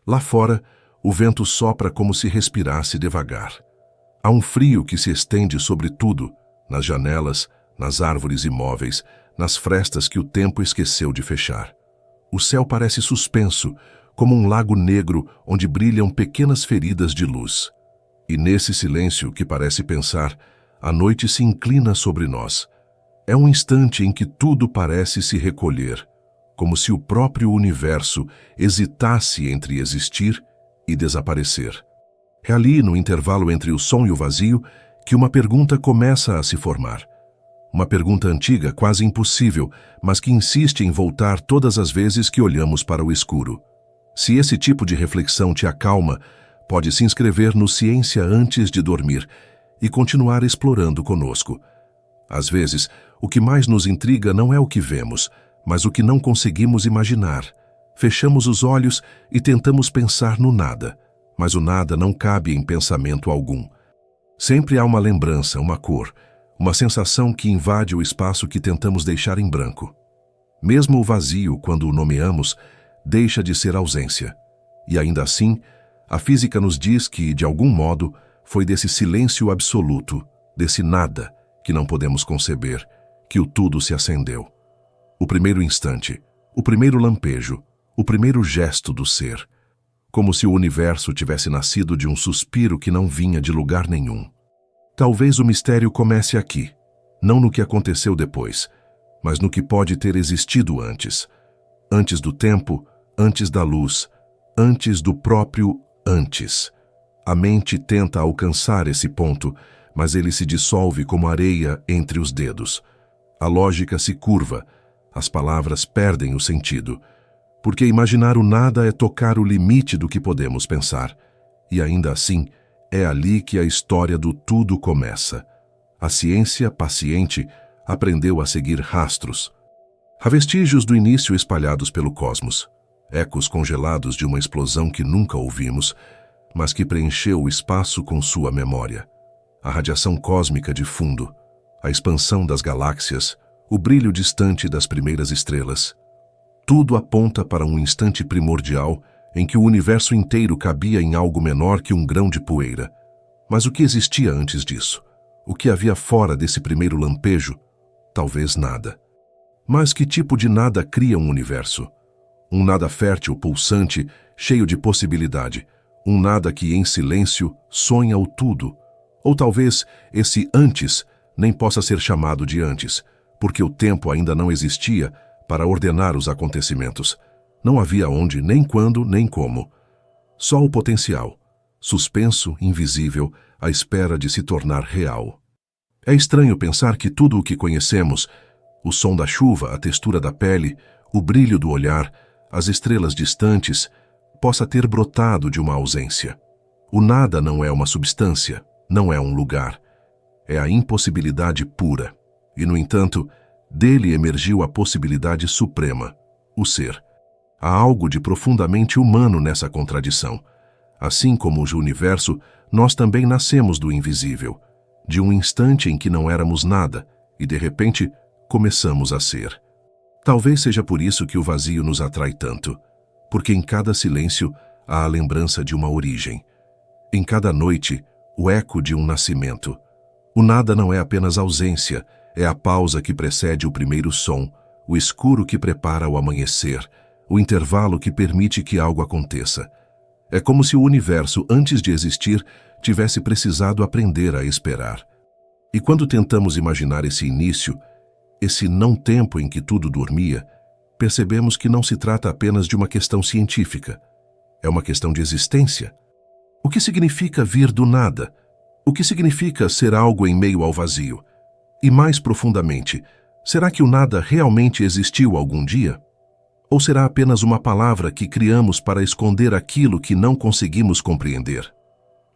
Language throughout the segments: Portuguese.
Lá fora, o vento sopra como se respirasse devagar. Há um frio que se estende sobre tudo, nas janelas, nas árvores imóveis, nas frestas que o tempo esqueceu de fechar. O céu parece suspenso, como um lago negro onde brilham pequenas feridas de luz. E nesse silêncio que parece pensar, a noite se inclina sobre nós. É um instante em que tudo parece se recolher, como se o próprio universo hesitasse entre existir e desaparecer. É ali, no intervalo entre o som e o vazio, que uma pergunta começa a se formar. Uma pergunta antiga, quase impossível, mas que insiste em voltar todas as vezes que olhamos para o escuro. Se esse tipo de reflexão te acalma, pode se inscrever no Ciência antes de dormir e continuar explorando conosco. Às vezes, o que mais nos intriga não é o que vemos, mas o que não conseguimos imaginar. Fechamos os olhos e tentamos pensar no nada, mas o nada não cabe em pensamento algum. Sempre há uma lembrança, uma cor, uma sensação que invade o espaço que tentamos deixar em branco. Mesmo o vazio, quando o nomeamos, deixa de ser ausência. E ainda assim, a física nos diz que, de algum modo, foi desse silêncio absoluto, desse nada, que não podemos conceber, que o tudo se acendeu. O primeiro instante, o primeiro lampejo, o primeiro gesto do ser. Como se o universo tivesse nascido de um suspiro que não vinha de lugar nenhum. Talvez o mistério comece aqui, não no que aconteceu depois, mas no que pode ter existido antes. Antes do tempo, antes da luz, antes do próprio antes. A mente tenta alcançar esse ponto, mas ele se dissolve como areia entre os dedos. A lógica se curva, as palavras perdem o sentido. Porque imaginar o nada é tocar o limite do que podemos pensar. E ainda assim, é ali que a história do tudo começa. A ciência, paciente, aprendeu a seguir rastros. Há vestígios do início espalhados pelo cosmos, ecos congelados de uma explosão que nunca ouvimos, mas que preencheu o espaço com sua memória. A radiação cósmica de fundo, a expansão das galáxias, o brilho distante das primeiras estrelas. Tudo aponta para um instante primordial em que o universo inteiro cabia em algo menor que um grão de poeira. Mas o que existia antes disso? O que havia fora desse primeiro lampejo? Talvez nada. Mas que tipo de nada cria um universo? Um nada fértil, pulsante, cheio de possibilidade. Um nada que, em silêncio, sonha o tudo. Ou talvez esse antes nem possa ser chamado de antes, porque o tempo ainda não existia para ordenar os acontecimentos. Não havia onde, nem quando, nem como. Só o potencial, suspenso, invisível, à espera de se tornar real. É estranho pensar que tudo o que conhecemos, o som da chuva, a textura da pele, o brilho do olhar, as estrelas distantes, possa ter brotado de uma ausência. O nada não é uma substância, não é um lugar. É a impossibilidade pura. E, no entanto, dele emergiu a possibilidade suprema, o ser. Há algo de profundamente humano nessa contradição. Assim como o universo, nós também nascemos do invisível, de um instante em que não éramos nada, e de repente começamos a ser. Talvez seja por isso que o vazio nos atrai tanto, porque em cada silêncio há a lembrança de uma origem. Em cada noite, o eco de um nascimento. O nada não é apenas ausência, é a pausa que precede o primeiro som, o escuro que prepara o amanhecer, o intervalo que permite que algo aconteça. É como se o universo, antes de existir, tivesse precisado aprender a esperar. E quando tentamos imaginar esse início, esse não-tempo em que tudo dormia, percebemos que não se trata apenas de uma questão científica. É uma questão de existência. O que significa vir do nada? O que significa ser algo em meio ao vazio? E mais profundamente, será que o nada realmente existiu algum dia? Ou será apenas uma palavra que criamos para esconder aquilo que não conseguimos compreender?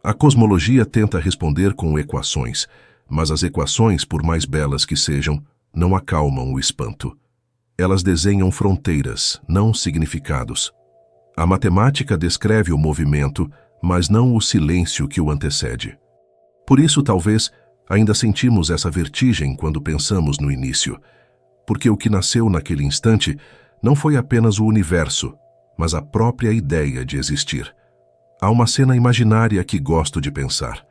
A cosmologia tenta responder com equações, mas as equações, por mais belas que sejam, não acalmam o espanto. Elas desenham fronteiras, não significados. A matemática descreve o movimento, mas não o silêncio que o antecede. Por isso, talvez, ainda sentimos essa vertigem quando pensamos no início, porque o que nasceu naquele instante não foi apenas o universo, mas a própria ideia de existir. Há uma cena imaginária que gosto de pensar.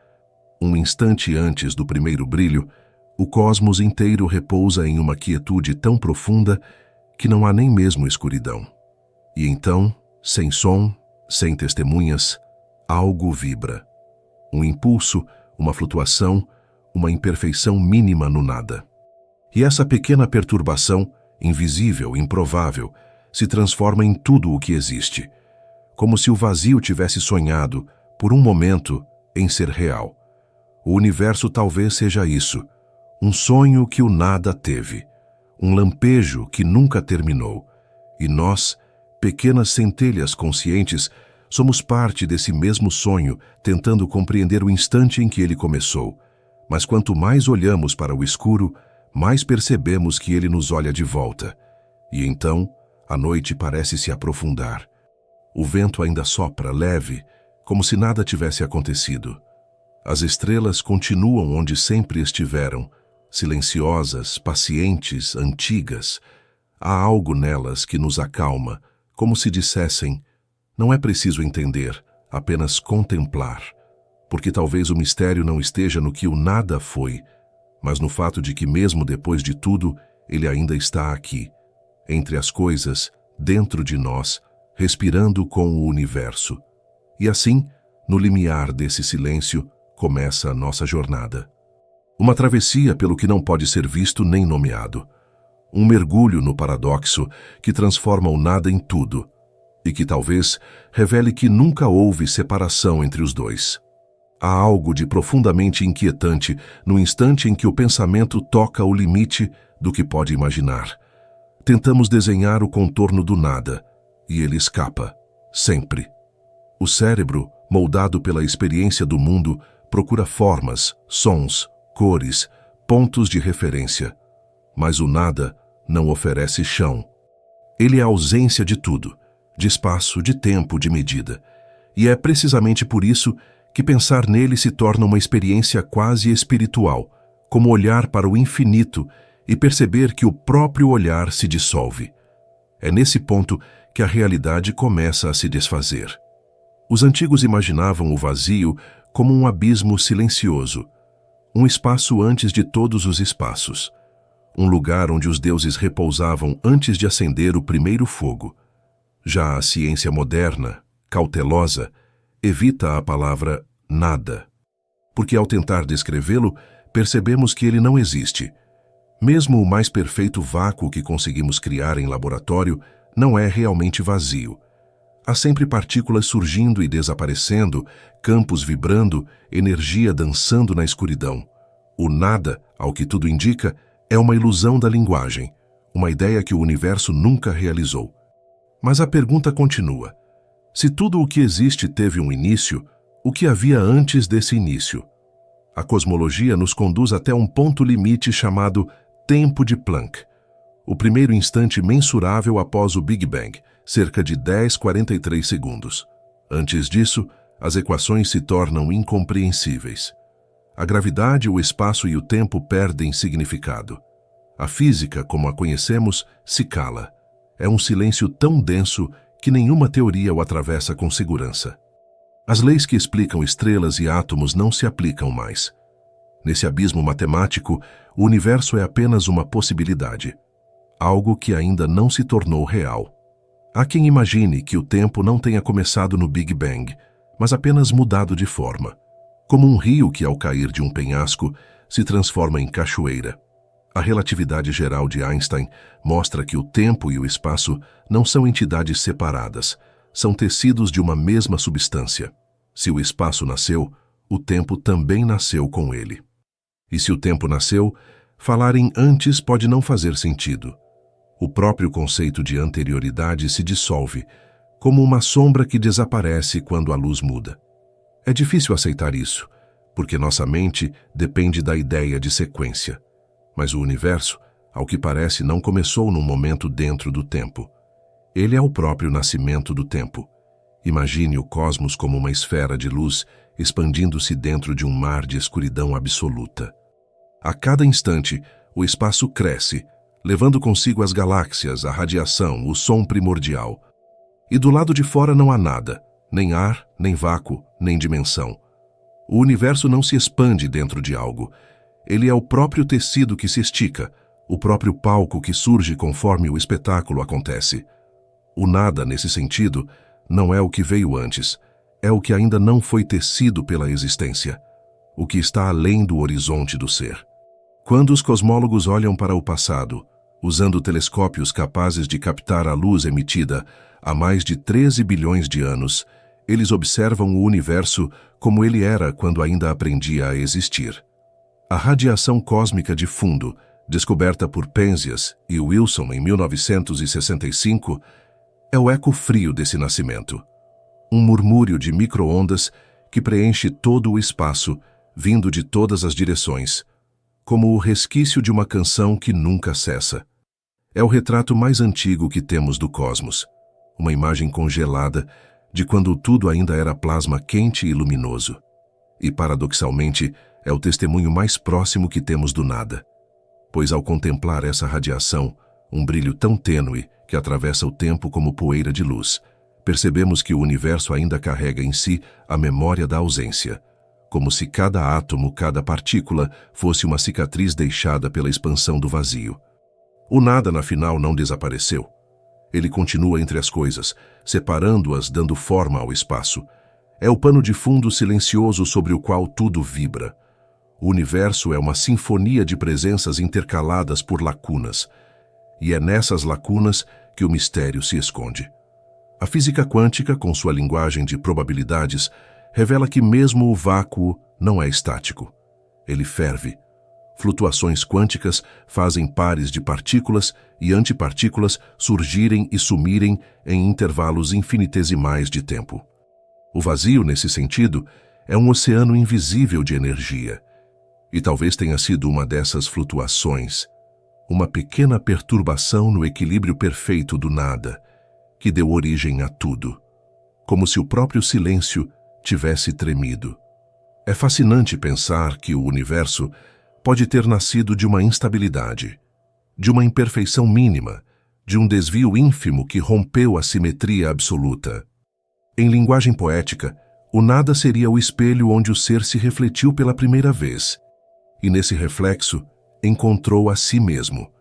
Um instante antes do primeiro brilho, o cosmos inteiro repousa em uma quietude tão profunda que não há nem mesmo escuridão. E então, sem som, sem testemunhas, algo vibra. Um impulso, uma flutuação, uma imperfeição mínima no nada. E essa pequena perturbação, invisível, improvável, se transforma em tudo o que existe, como se o vazio tivesse sonhado, por um momento, em ser real. O universo talvez seja isso, um sonho que o nada teve, um lampejo que nunca terminou, e nós, pequenas centelhas conscientes, somos parte desse mesmo sonho, tentando compreender o instante em que ele começou. Mas quanto mais olhamos para o escuro, mais percebemos que ele nos olha de volta. E então, a noite parece se aprofundar. O vento ainda sopra leve, como se nada tivesse acontecido. As estrelas continuam onde sempre estiveram, silenciosas, pacientes, antigas. Há algo nelas que nos acalma, como se dissessem: não é preciso entender, apenas contemplar. Porque talvez o mistério não esteja no que o nada foi, mas no fato de que mesmo depois de tudo, ele ainda está aqui, entre as coisas, dentro de nós, respirando com o universo. E assim, no limiar desse silêncio, começa a nossa jornada. Uma travessia pelo que não pode ser visto nem nomeado. Um mergulho no paradoxo que transforma o nada em tudo, e que talvez revele que nunca houve separação entre os dois. Há algo de profundamente inquietante no instante em que o pensamento toca o limite do que pode imaginar. Tentamos desenhar o contorno do nada, e ele escapa, sempre. O cérebro, moldado pela experiência do mundo, procura formas, sons, cores, pontos de referência. Mas o nada não oferece chão. Ele é a ausência de tudo, de espaço, de tempo, de medida. E é precisamente por isso que pensar nele se torna uma experiência quase espiritual, como olhar para o infinito e perceber que o próprio olhar se dissolve. É nesse ponto que a realidade começa a se desfazer. Os antigos imaginavam o vazio como um abismo silencioso, um espaço antes de todos os espaços, um lugar onde os deuses repousavam antes de acender o primeiro fogo. Já a ciência moderna, cautelosa, evita a palavra nada, porque ao tentar descrevê-lo, percebemos que ele não existe. Mesmo o mais perfeito vácuo que conseguimos criar em laboratório não é realmente vazio. Há sempre partículas surgindo e desaparecendo, campos vibrando, energia dançando na escuridão. O nada, ao que tudo indica, é uma ilusão da linguagem, uma ideia que o universo nunca realizou. Mas a pergunta continua. Se tudo o que existe teve um início, o que havia antes desse início? A cosmologia nos conduz até um ponto limite chamado tempo de Planck, o primeiro instante mensurável após o Big Bang, cerca de 10,43 segundos. Antes disso, as equações se tornam incompreensíveis. A gravidade, o espaço e o tempo perdem significado. A física, como a conhecemos, se cala. É um silêncio tão denso que nenhuma teoria o atravessa com segurança. As leis que explicam estrelas e átomos não se aplicam mais. Nesse abismo matemático, o universo é apenas uma possibilidade, algo que ainda não se tornou real. Há quem imagine que o tempo não tenha começado no Big Bang, mas apenas mudado de forma, como um rio que, ao cair de um penhasco, se transforma em cachoeira. A relatividade geral de Einstein mostra que o tempo e o espaço não são entidades separadas, são tecidos de uma mesma substância. Se o espaço nasceu, o tempo também nasceu com ele. E se o tempo nasceu, falar em antes pode não fazer sentido. O próprio conceito de anterioridade se dissolve, como uma sombra que desaparece quando a luz muda. É difícil aceitar isso, porque nossa mente depende da ideia de sequência. Mas o universo, ao que parece, não começou num momento dentro do tempo. Ele é o próprio nascimento do tempo. Imagine o cosmos como uma esfera de luz expandindo-se dentro de um mar de escuridão absoluta. A cada instante, o espaço cresce, levando consigo as galáxias, a radiação, o som primordial. E do lado de fora não há nada, nem ar, nem vácuo, nem dimensão. O universo não se expande dentro de algo. Ele é o próprio tecido que se estica, o próprio palco que surge conforme o espetáculo acontece. O nada, nesse sentido, não é o que veio antes, é o que ainda não foi tecido pela existência, o que está além do horizonte do ser. Quando os cosmólogos olham para o passado, usando telescópios capazes de captar a luz emitida há mais de 13 bilhões de anos, eles observam o universo como ele era quando ainda aprendia a existir. A radiação cósmica de fundo, descoberta por Penzias e Wilson em 1965, é o eco frio desse nascimento. Um murmúrio de micro-ondas que preenche todo o espaço, vindo de todas as direções, como o resquício de uma canção que nunca cessa. É o retrato mais antigo que temos do cosmos, uma imagem congelada de quando tudo ainda era plasma quente e luminoso. E, paradoxalmente, é o testemunho mais próximo que temos do nada, pois ao contemplar essa radiação, um brilho tão tênue que atravessa o tempo como poeira de luz, percebemos que o universo ainda carrega em si a memória da ausência, como se cada átomo, cada partícula, fosse uma cicatriz deixada pela expansão do vazio. O nada, na final, não desapareceu. Ele continua entre as coisas, separando-as, dando forma ao espaço. É o pano de fundo silencioso sobre o qual tudo vibra. O universo é uma sinfonia de presenças intercaladas por lacunas, e é nessas lacunas que o mistério se esconde. A física quântica, com sua linguagem de probabilidades, revela que mesmo o vácuo não é estático. Ele ferve. Flutuações quânticas fazem pares de partículas e antipartículas surgirem e sumirem em intervalos infinitesimais de tempo. O vazio, nesse sentido, é um oceano invisível de energia. E talvez tenha sido uma dessas flutuações, uma pequena perturbação no equilíbrio perfeito do nada, que deu origem a tudo, como se o próprio silêncio tivesse tremido. É fascinante pensar que o universo pode ter nascido de uma instabilidade, de uma imperfeição mínima, de um desvio ínfimo que rompeu a simetria absoluta. Em linguagem poética, o nada seria o espelho onde o ser se refletiu pela primeira vez, e nesse reflexo encontrou a si mesmo.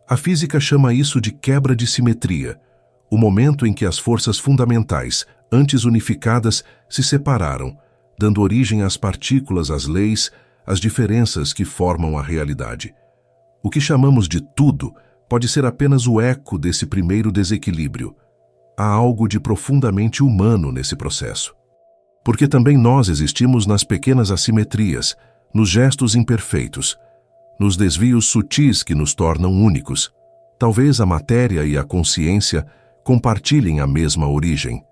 A física chama isso de quebra de simetria, o momento em que as forças fundamentais, antes unificadas, se separaram, dando origem às partículas, às leis, às diferenças que formam a realidade. O que chamamos de tudo pode ser apenas o eco desse primeiro desequilíbrio. Há algo de profundamente humano nesse processo. Porque também nós existimos nas pequenas assimetrias, nos gestos imperfeitos, nos desvios sutis que nos tornam únicos. Talvez a matéria e a consciência compartilhem a mesma origem,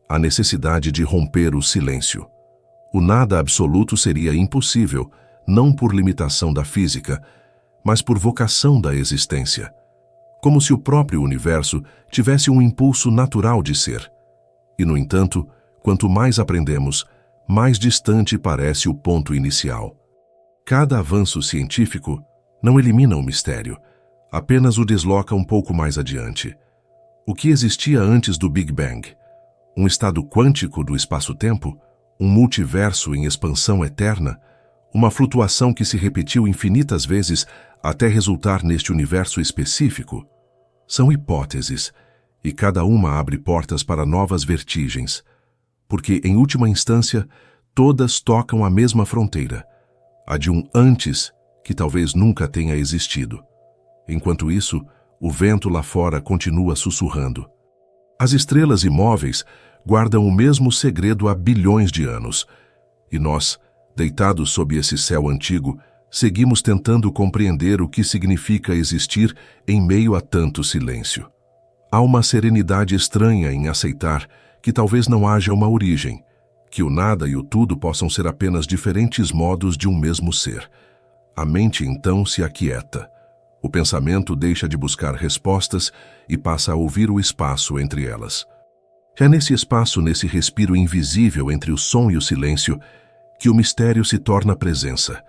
a necessidade de romper o silêncio. O nada absoluto seria impossível, não por limitação da física, mas por vocação da existência, como se o próprio universo tivesse um impulso natural de ser. E, no entanto, quanto mais aprendemos, mais distante parece o ponto inicial. Cada avanço científico não elimina o mistério, apenas o desloca um pouco mais adiante. O que existia antes do Big Bang? Um estado quântico do espaço-tempo? Um multiverso em expansão eterna? Uma flutuação que se repetiu infinitas vezes até resultar neste universo específico? São hipóteses, e cada uma abre portas para novas vertigens, porque, em última instância, todas tocam a mesma fronteira, a de um antes que talvez nunca tenha existido. Enquanto isso, o vento lá fora continua sussurrando. As estrelas imóveis guardam o mesmo segredo há bilhões de anos, e nós, deitados sob esse céu antigo, seguimos tentando compreender o que significa existir em meio a tanto silêncio. Há uma serenidade estranha em aceitar que talvez não haja uma origem, que o nada e o tudo possam ser apenas diferentes modos de um mesmo ser. A mente então se aquieta. O pensamento deixa de buscar respostas e passa a ouvir o espaço entre elas. É nesse espaço, nesse respiro invisível entre o som e o silêncio, que o mistério se torna presença,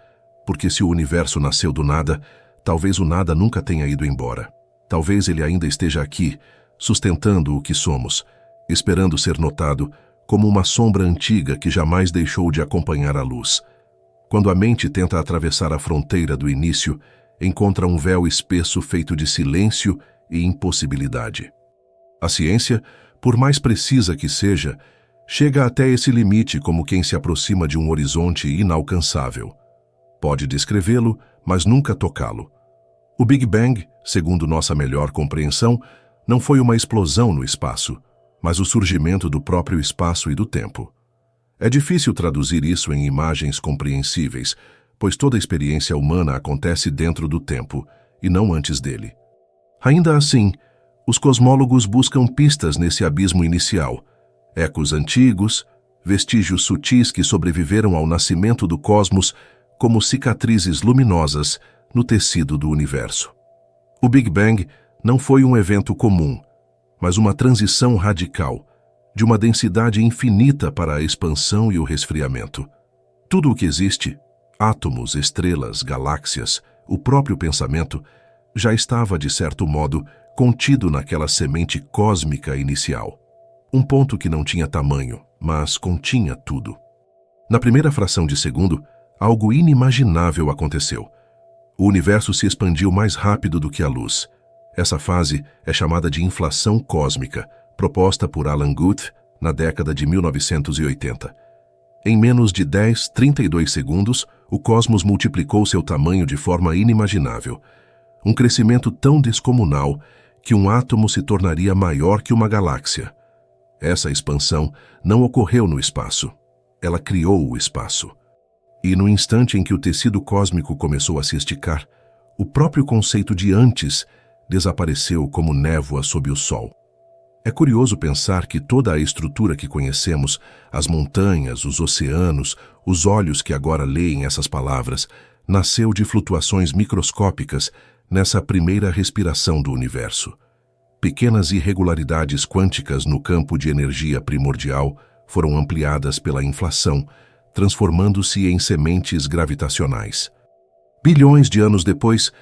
porque se o universo nasceu do nada, talvez o nada nunca tenha ido embora. Talvez ele ainda esteja aqui, sustentando o que somos, esperando ser notado como uma sombra antiga que jamais deixou de acompanhar a luz. Quando a mente tenta atravessar a fronteira do início, encontra um véu espesso feito de silêncio e impossibilidade. A ciência, por mais precisa que seja, chega até esse limite como quem se aproxima de um horizonte inalcançável. Pode descrevê-lo, mas nunca tocá-lo. O Big Bang, segundo nossa melhor compreensão, não foi uma explosão no espaço, mas o surgimento do próprio espaço e do tempo. É difícil traduzir isso em imagens compreensíveis, pois toda experiência humana acontece dentro do tempo, e não antes dele. Ainda assim, os cosmólogos buscam pistas nesse abismo inicial, ecos antigos, vestígios sutis que sobreviveram ao nascimento do cosmos como cicatrizes luminosas no tecido do universo. O Big Bang não foi um evento comum, mas uma transição radical, de uma densidade infinita para a expansão e o resfriamento. Tudo o que existe, átomos, estrelas, galáxias, o próprio pensamento, já estava, de certo modo, contido naquela semente cósmica inicial. Um ponto que não tinha tamanho, mas continha tudo. Na primeira fração de segundo, algo inimaginável aconteceu. O universo se expandiu mais rápido do que a luz. Essa fase é chamada de inflação cósmica, proposta por Alan Guth na década de 1980. Em menos de 32 segundos, o cosmos multiplicou seu tamanho de forma inimaginável. Um crescimento tão descomunal que um átomo se tornaria maior que uma galáxia. Essa expansão não ocorreu no espaço. Ela criou o espaço. E no instante em que o tecido cósmico começou a se esticar, o próprio conceito de antes desapareceu como névoa sob o sol. É curioso pensar que toda a estrutura que conhecemos, as montanhas, os oceanos, os olhos que agora leem essas palavras, nasceu de flutuações microscópicas nessa primeira respiração do universo. Pequenas irregularidades quânticas no campo de energia primordial foram ampliadas pela inflação, transformando-se em sementes gravitacionais. Bilhões de anos depois,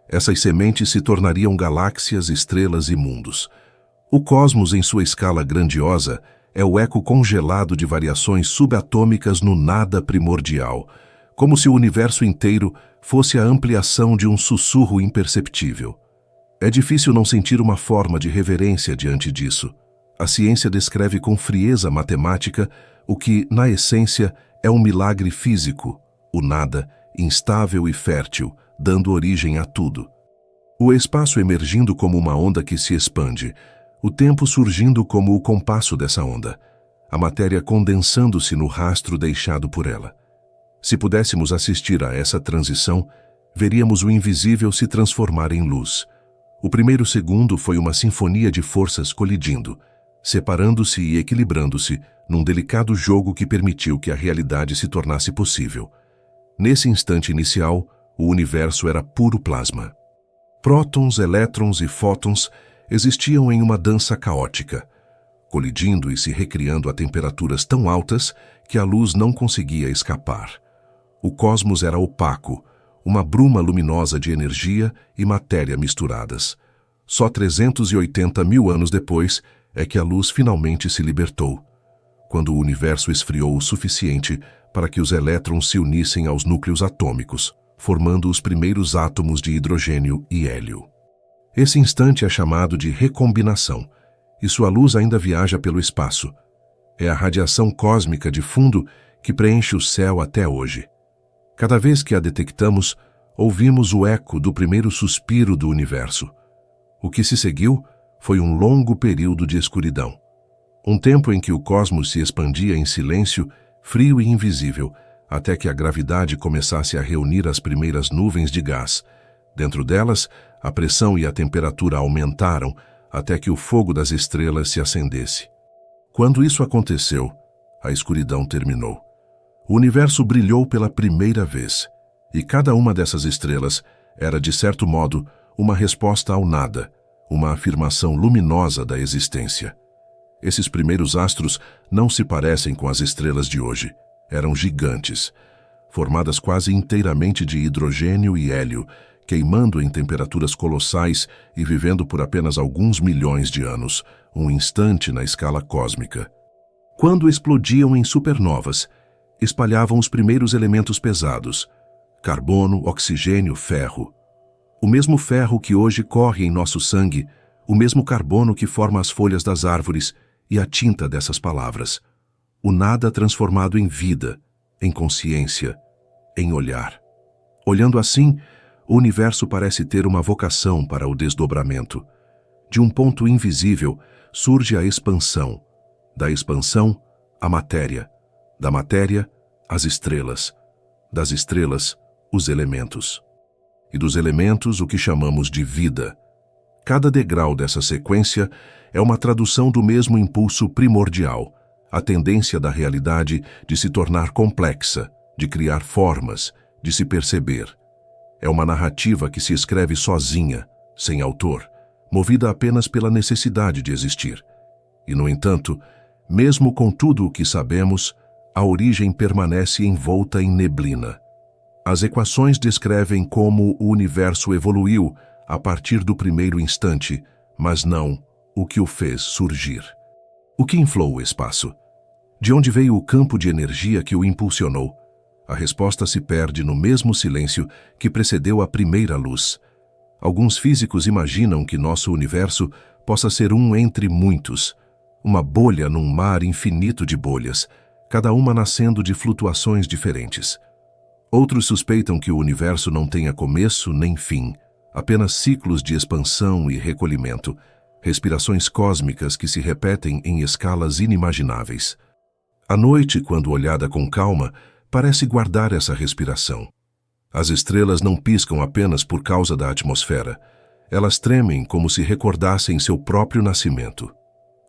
essas sementes se tornariam galáxias, estrelas e mundos. O cosmos, em sua escala grandiosa, é o eco congelado de variações subatômicas no nada primordial, como se o universo inteiro fosse a ampliação de um sussurro imperceptível. É difícil não sentir uma forma de reverência diante disso. A ciência descreve com frieza matemática o que, na essência, é um milagre físico, o nada, instável e fértil, dando origem a tudo. O espaço emergindo como uma onda que se expande, o tempo surgindo como o compasso dessa onda, a matéria condensando-se no rastro deixado por ela. Se pudéssemos assistir a essa transição, veríamos o invisível se transformar em luz. O primeiro segundo foi uma sinfonia de forças colidindo, separando-se e equilibrando-se num delicado jogo que permitiu que a realidade se tornasse possível. Nesse instante inicial, o universo era puro plasma. Prótons, elétrons e fótons existiam em uma dança caótica, colidindo e se recriando a temperaturas tão altas que a luz não conseguia escapar. O cosmos era opaco, uma bruma luminosa de energia e matéria misturadas. Só 380 mil anos depois é que a luz finalmente se libertou, quando o universo esfriou o suficiente para que os elétrons se unissem aos núcleos atômicos, formando os primeiros átomos de hidrogênio e hélio. Esse instante é chamado de recombinação, e sua luz ainda viaja pelo espaço. É a radiação cósmica de fundo que preenche o céu até hoje. Cada vez que a detectamos, ouvimos o eco do primeiro suspiro do universo. O que se seguiu foi um longo período de escuridão. Um tempo em que o cosmos se expandia em silêncio, frio e invisível, até que a gravidade começasse a reunir as primeiras nuvens de gás. Dentro delas, a pressão e a temperatura aumentaram até que o fogo das estrelas se acendesse. Quando isso aconteceu, a escuridão terminou. O universo brilhou pela primeira vez, e cada uma dessas estrelas era, de certo modo, uma resposta ao nada, uma afirmação luminosa da existência. Esses primeiros astros não se parecem com as estrelas de hoje. Eram gigantes, formadas quase inteiramente de hidrogênio e hélio, queimando em temperaturas colossais e vivendo por apenas alguns milhões de anos, um instante na escala cósmica. Quando explodiam em supernovas, espalhavam os primeiros elementos pesados: carbono, oxigênio, ferro. O mesmo ferro que hoje corre em nosso sangue, o mesmo carbono que forma as folhas das árvores e a tinta dessas palavras. O nada transformado em vida, em consciência, em olhar. Olhando assim, o universo parece ter uma vocação para o desdobramento. De um ponto invisível surge a expansão. Da expansão, a matéria. Da matéria, as estrelas. Das estrelas, os elementos. E dos elementos, o que chamamos de vida. Cada degrau dessa sequência é uma tradução do mesmo impulso primordial, a tendência da realidade de se tornar complexa, de criar formas, de se perceber. É uma narrativa que se escreve sozinha, sem autor, movida apenas pela necessidade de existir. E, no entanto, mesmo com tudo o que sabemos, a origem permanece envolta em neblina. As equações descrevem como o universo evoluiu a partir do primeiro instante, mas não o que o fez surgir. O que inflou o espaço? De onde veio o campo de energia que o impulsionou? A resposta se perde no mesmo silêncio que precedeu a primeira luz. Alguns físicos imaginam que nosso universo possa ser um entre muitos, uma bolha num mar infinito de bolhas, cada uma nascendo de flutuações diferentes. Outros suspeitam que o universo não tenha começo nem fim, apenas ciclos de expansão e recolhimento, respirações cósmicas que se repetem em escalas inimagináveis. A noite, quando olhada com calma, parece guardar essa respiração. As estrelas não piscam apenas por causa da atmosfera. Elas tremem como se recordassem seu próprio nascimento.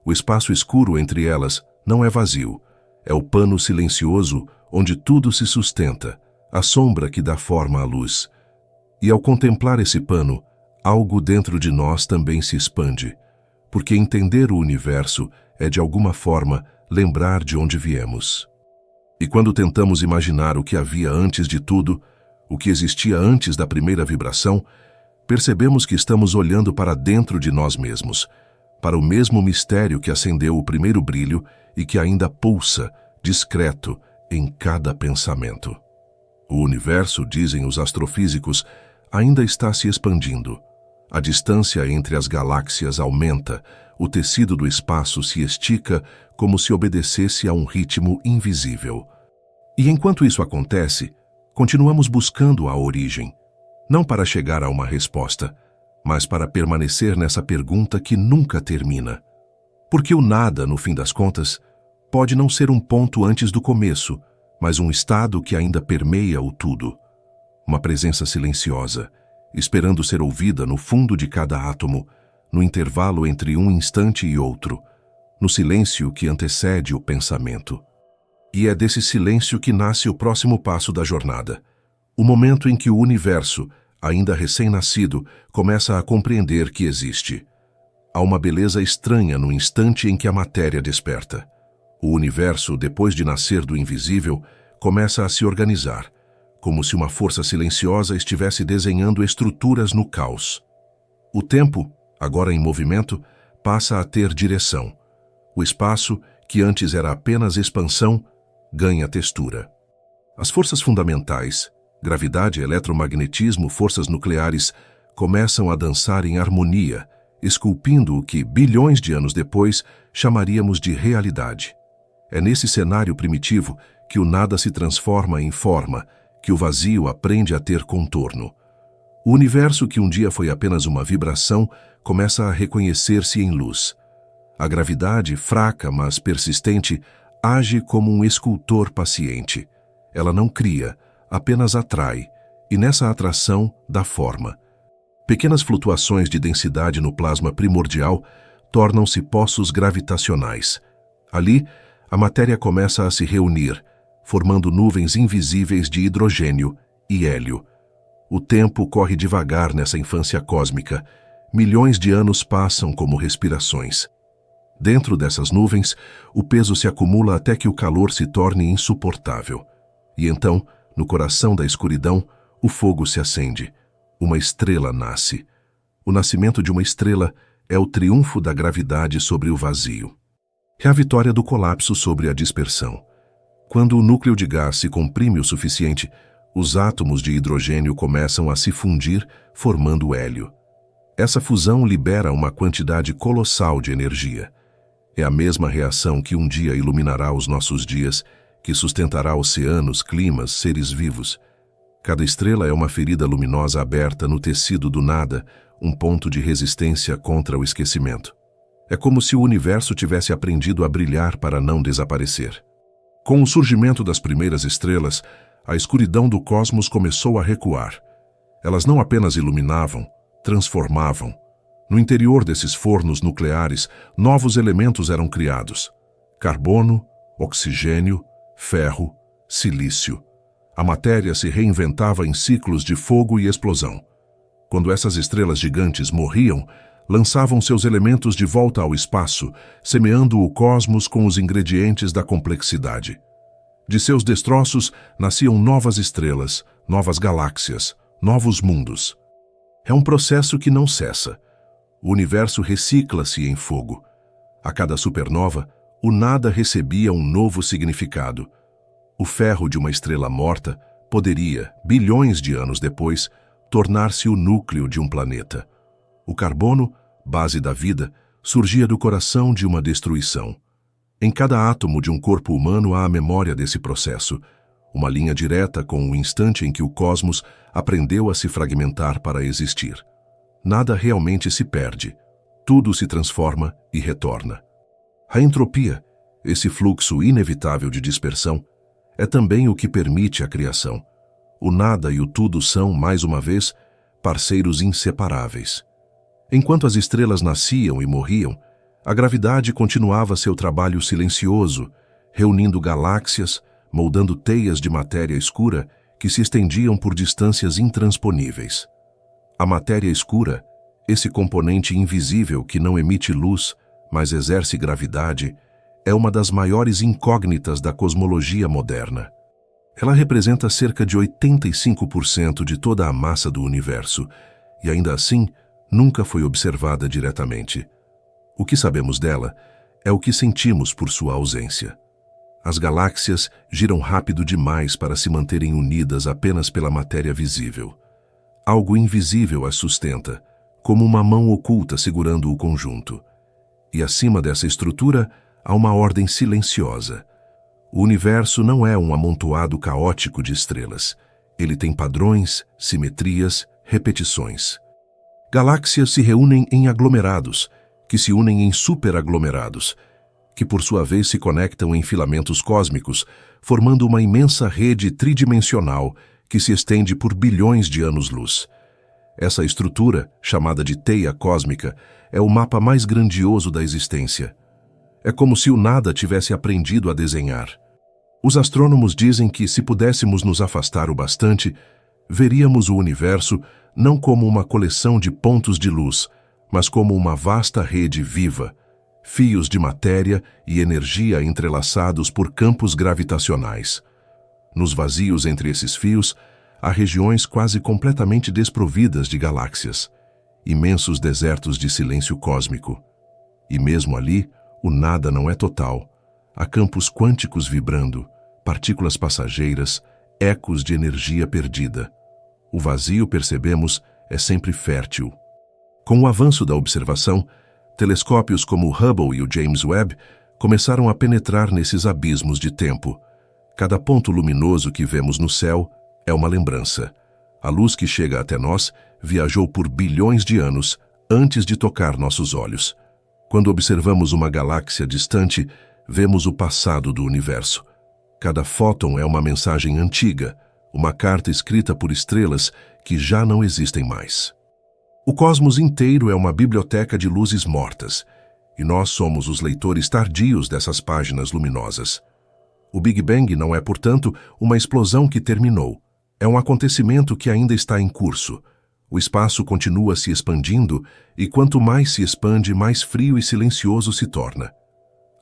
O espaço escuro entre elas não é vazio. É o pano silencioso onde tudo se sustenta, a sombra que dá forma à luz. E ao contemplar esse pano, algo dentro de nós também se expande, porque entender o universo é, de alguma forma, lembrar de onde viemos. E quando tentamos imaginar o que havia antes de tudo, o que existia antes da primeira vibração, percebemos que estamos olhando para dentro de nós mesmos, para o mesmo mistério que acendeu o primeiro brilho e que ainda pulsa, discreto, em cada pensamento. O universo, dizem os astrofísicos, ainda está se expandindo. A distância entre as galáxias aumenta, o tecido do espaço se estica como se obedecesse a um ritmo invisível. E enquanto isso acontece, continuamos buscando a origem, não para chegar a uma resposta, mas para permanecer nessa pergunta que nunca termina. Porque o nada, no fim das contas, pode não ser um ponto antes do começo, mas um estado que ainda permeia o tudo. Uma presença silenciosa, esperando ser ouvida no fundo de cada átomo, no intervalo entre um instante e outro, no silêncio que antecede o pensamento. E é desse silêncio que nasce o próximo passo da jornada, o momento em que o universo, ainda recém-nascido, começa a compreender que existe. Há uma beleza estranha no instante em que a matéria desperta. O universo, depois de nascer do invisível, começa a se organizar, como se uma força silenciosa estivesse desenhando estruturas no caos. O tempo, agora em movimento, passa a ter direção. O espaço, que antes era apenas expansão, ganha textura. As forças fundamentais, gravidade, eletromagnetismo, forças nucleares, começam a dançar em harmonia, esculpindo o que, bilhões de anos depois, chamaríamos de realidade. É nesse cenário primitivo que o nada se transforma em forma, que o vazio aprende a ter contorno. O universo, que um dia foi apenas uma vibração, começa a reconhecer-se em luz. A gravidade, fraca mas persistente, age como um escultor paciente. Ela não cria, apenas atrai, e nessa atração dá forma. Pequenas flutuações de densidade no plasma primordial tornam-se poços gravitacionais. Ali, a matéria começa a se reunir, formando nuvens invisíveis de hidrogênio e hélio. O tempo corre devagar nessa infância cósmica. Milhões de anos passam como respirações. Dentro dessas nuvens, o peso se acumula até que o calor se torne insuportável. E então, no coração da escuridão, o fogo se acende. Uma estrela nasce. O nascimento de uma estrela é o triunfo da gravidade sobre o vazio. É a vitória do colapso sobre a dispersão. Quando o núcleo de gás se comprime o suficiente, os átomos de hidrogênio começam a se fundir, formando hélio. Essa fusão libera uma quantidade colossal de energia. É a mesma reação que um dia iluminará os nossos dias, que sustentará oceanos, climas, seres vivos. Cada estrela é uma ferida luminosa aberta no tecido do nada, um ponto de resistência contra o esquecimento. É como se o universo tivesse aprendido a brilhar para não desaparecer. Com o surgimento das primeiras estrelas, a escuridão do cosmos começou a recuar. Elas não apenas iluminavam, transformavam. No interior desses fornos nucleares, novos elementos eram criados: carbono, oxigênio, ferro, silício. A matéria se reinventava em ciclos de fogo e explosão. Quando essas estrelas gigantes morriam, lançavam seus elementos de volta ao espaço, semeando o cosmos com os ingredientes da complexidade. De seus destroços nasciam novas estrelas, novas galáxias, novos mundos. É um processo que não cessa. O universo recicla-se em fogo. A cada supernova, o nada recebia um novo significado. O ferro de uma estrela morta poderia, bilhões de anos depois, tornar-se o núcleo de um planeta. O carbono, base da vida, surgia do coração de uma destruição. Em cada átomo de um corpo humano há a memória desse processo, uma linha direta com o instante em que o cosmos aprendeu a se fragmentar para existir. Nada realmente se perde, tudo se transforma e retorna. A entropia, esse fluxo inevitável de dispersão, é também o que permite a criação. O nada e o tudo são, mais uma vez, parceiros inseparáveis. Enquanto as estrelas nasciam e morriam, a gravidade continuava seu trabalho silencioso, reunindo galáxias, moldando teias de matéria escura que se estendiam por distâncias intransponíveis. A matéria escura, esse componente invisível que não emite luz, mas exerce gravidade, é uma das maiores incógnitas da cosmologia moderna. Ela representa cerca de 85% de toda a massa do universo, e ainda assim, nunca foi observada diretamente. O que sabemos dela é o que sentimos por sua ausência. As galáxias giram rápido demais para se manterem unidas apenas pela matéria visível. Algo invisível as sustenta, como uma mão oculta segurando o conjunto. E acima dessa estrutura há uma ordem silenciosa. O universo não é um amontoado caótico de estrelas. Ele tem padrões, simetrias, repetições. Galáxias se reúnem em aglomerados, que se unem em superaglomerados, que por sua vez se conectam em filamentos cósmicos, formando uma imensa rede tridimensional que se estende por bilhões de anos-luz. Essa estrutura, chamada de teia cósmica, é o mapa mais grandioso da existência. É como se o nada tivesse aprendido a desenhar. Os astrônomos dizem que, se pudéssemos nos afastar o bastante, veríamos o universo não como uma coleção de pontos de luz, mas como uma vasta rede viva, fios de matéria e energia entrelaçados por campos gravitacionais. Nos vazios entre esses fios, há regiões quase completamente desprovidas de galáxias, imensos desertos de silêncio cósmico. E mesmo ali, o nada não é total. Há campos quânticos vibrando, partículas passageiras, ecos de energia perdida. O vazio, percebemos, é sempre fértil. Com o avanço da observação, telescópios como o Hubble e o James Webb começaram a penetrar nesses abismos de tempo. Cada ponto luminoso que vemos no céu é uma lembrança. A luz que chega até nós viajou por bilhões de anos antes de tocar nossos olhos. Quando observamos uma galáxia distante, vemos o passado do universo. Cada fóton é uma mensagem antiga, uma carta escrita por estrelas que já não existem mais. O cosmos inteiro é uma biblioteca de luzes mortas, e nós somos os leitores tardios dessas páginas luminosas. O Big Bang não é, portanto, uma explosão que terminou. É um acontecimento que ainda está em curso. O espaço continua se expandindo, e quanto mais se expande, mais frio e silencioso se torna.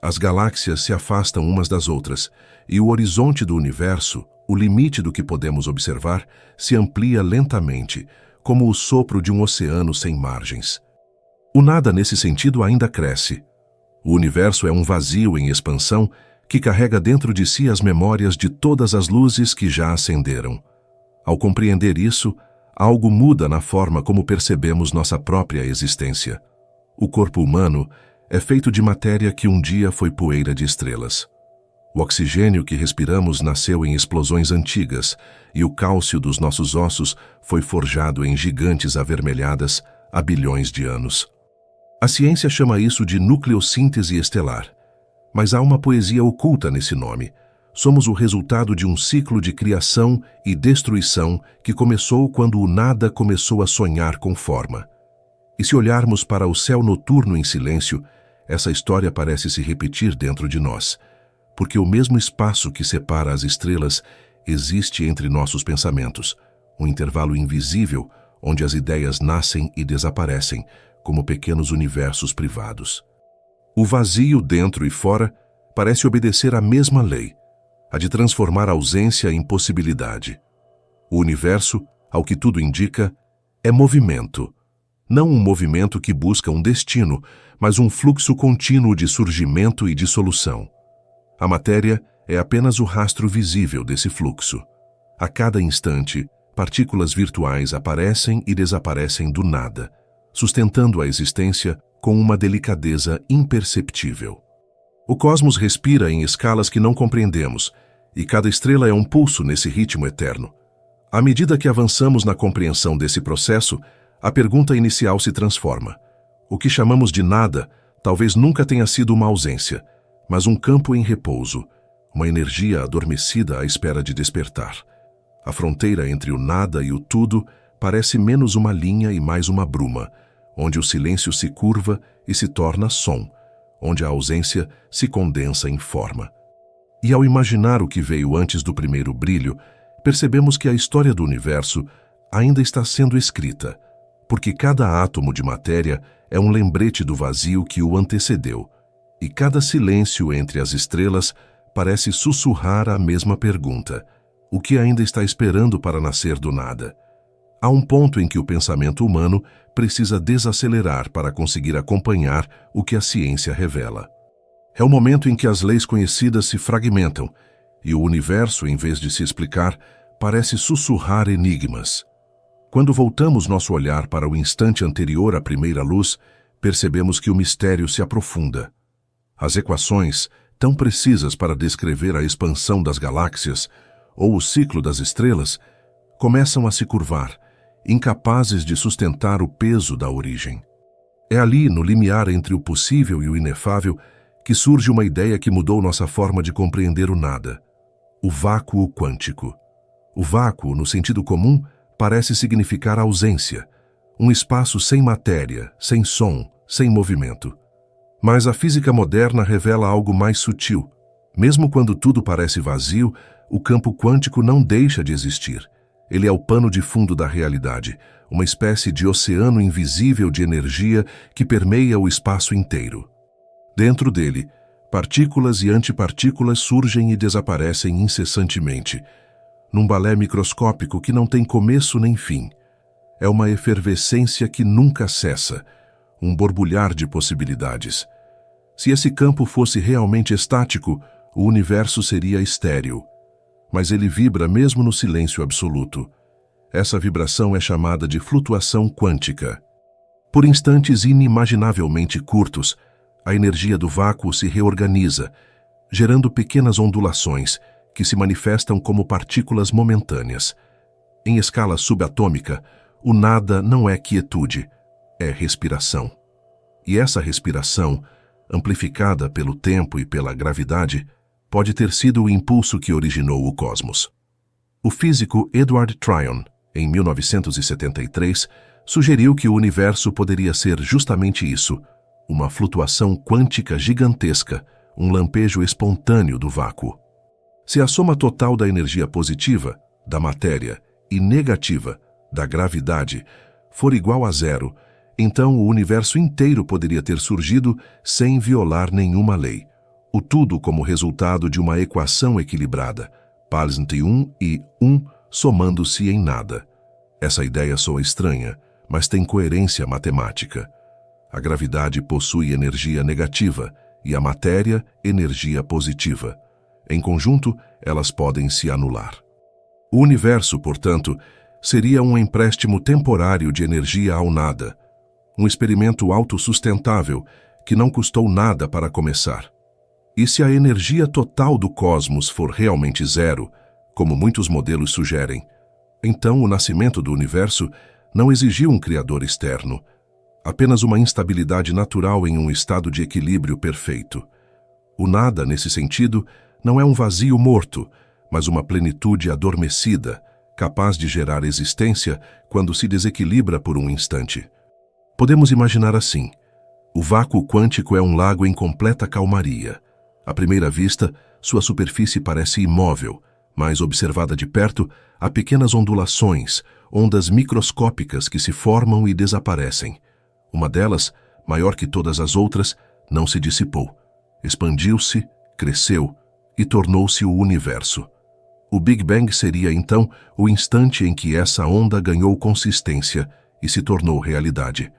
As galáxias se afastam umas das outras, e o horizonte do universo, o limite do que podemos observar, se amplia lentamente, como o sopro de um oceano sem margens. O nada, nesse sentido, ainda cresce. O universo é um vazio em expansão que carrega dentro de si as memórias de todas as luzes que já acenderam. Ao compreender isso, algo muda na forma como percebemos nossa própria existência. O corpo humano é feito de matéria que um dia foi poeira de estrelas. O oxigênio que respiramos nasceu em explosões antigas e o cálcio dos nossos ossos foi forjado em gigantes avermelhadas há bilhões de anos. A ciência chama isso de nucleossíntese estelar. Mas há uma poesia oculta nesse nome. Somos o resultado de um ciclo de criação e destruição que começou quando o nada começou a sonhar com forma. E se olharmos para o céu noturno em silêncio, essa história parece se repetir dentro de nós, porque o mesmo espaço que separa as estrelas existe entre nossos pensamentos, um intervalo invisível onde as ideias nascem e desaparecem, como pequenos universos privados. O vazio dentro e fora parece obedecer à mesma lei, a de transformar a ausência em possibilidade. O universo, ao que tudo indica, é movimento. Não um movimento que busca um destino, mas um fluxo contínuo de surgimento e dissolução. A matéria é apenas o rastro visível desse fluxo. A cada instante, partículas virtuais aparecem e desaparecem do nada, sustentando a existência com uma delicadeza imperceptível. O cosmos respira em escalas que não compreendemos, e cada estrela é um pulso nesse ritmo eterno. À medida que avançamos na compreensão desse processo, a pergunta inicial se transforma. O que chamamos de nada talvez nunca tenha sido uma ausência, mas um campo em repouso, uma energia adormecida à espera de despertar. A fronteira entre o nada e o tudo parece menos uma linha e mais uma bruma, onde o silêncio se curva e se torna som, onde a ausência se condensa em forma. E ao imaginar o que veio antes do primeiro brilho, percebemos que a história do universo ainda está sendo escrita, porque cada átomo de matéria é um lembrete do vazio que o antecedeu, e cada silêncio entre as estrelas parece sussurrar a mesma pergunta: o que ainda está esperando para nascer do nada? Há um ponto em que o pensamento humano precisa desacelerar para conseguir acompanhar o que a ciência revela. É o momento em que as leis conhecidas se fragmentam e o universo, em vez de se explicar, parece sussurrar enigmas. Quando voltamos nosso olhar para o instante anterior à primeira luz, percebemos que o mistério se aprofunda. As equações, tão precisas para descrever a expansão das galáxias ou o ciclo das estrelas, começam a se curvar, incapazes de sustentar o peso da origem. É ali, no limiar entre o possível e o inefável, que surge uma ideia que mudou nossa forma de compreender o nada: o vácuo quântico. O vácuo, no sentido comum, parece significar ausência, um espaço sem matéria, sem som, sem movimento. Mas a física moderna revela algo mais sutil. Mesmo quando tudo parece vazio, o campo quântico não deixa de existir. Ele é o pano de fundo da realidade, uma espécie de oceano invisível de energia que permeia o espaço inteiro. Dentro dele, partículas e antipartículas surgem e desaparecem incessantemente, num balé microscópico que não tem começo nem fim. É uma efervescência que nunca cessa, um borbulhar de possibilidades. Se esse campo fosse realmente estático, o universo seria estéril. Mas ele vibra mesmo no silêncio absoluto. Essa vibração é chamada de flutuação quântica. Por instantes inimaginavelmente curtos, a energia do vácuo se reorganiza, gerando pequenas ondulações que se manifestam como partículas momentâneas. Em escala subatômica, o nada não é quietude, é respiração. E essa respiração, amplificada pelo tempo e pela gravidade, pode ter sido o impulso que originou o cosmos. O físico Edward Tryon, em 1973, sugeriu que o universo poderia ser justamente isso, uma flutuação quântica gigantesca, um lampejo espontâneo do vácuo. Se a soma total da energia positiva, da matéria, e negativa, da gravidade, for igual a zero, então o universo inteiro poderia ter surgido sem violar nenhuma lei. O tudo como resultado de uma equação equilibrada, pares entre 1 e 1 somando-se em nada. Essa ideia soa estranha, mas tem coerência matemática. A gravidade possui energia negativa e a matéria, energia positiva. Em conjunto, elas podem se anular. O universo, portanto, seria um empréstimo temporário de energia ao nada, um experimento autossustentável que não custou nada para começar. E se a energia total do cosmos for realmente zero, como muitos modelos sugerem, então o nascimento do universo não exigiu um criador externo, apenas uma instabilidade natural em um estado de equilíbrio perfeito. O nada, nesse sentido, não é um vazio morto, mas uma plenitude adormecida, capaz de gerar existência quando se desequilibra por um instante. Podemos imaginar assim: o vácuo quântico é um lago em completa calmaria. À primeira vista, sua superfície parece imóvel, mas observada de perto, há pequenas ondulações, ondas microscópicas que se formam e desaparecem. Uma delas, maior que todas as outras, não se dissipou. Expandiu-se, cresceu e tornou-se o universo. O Big Bang seria, então, o instante em que essa onda ganhou consistência e se tornou realidade.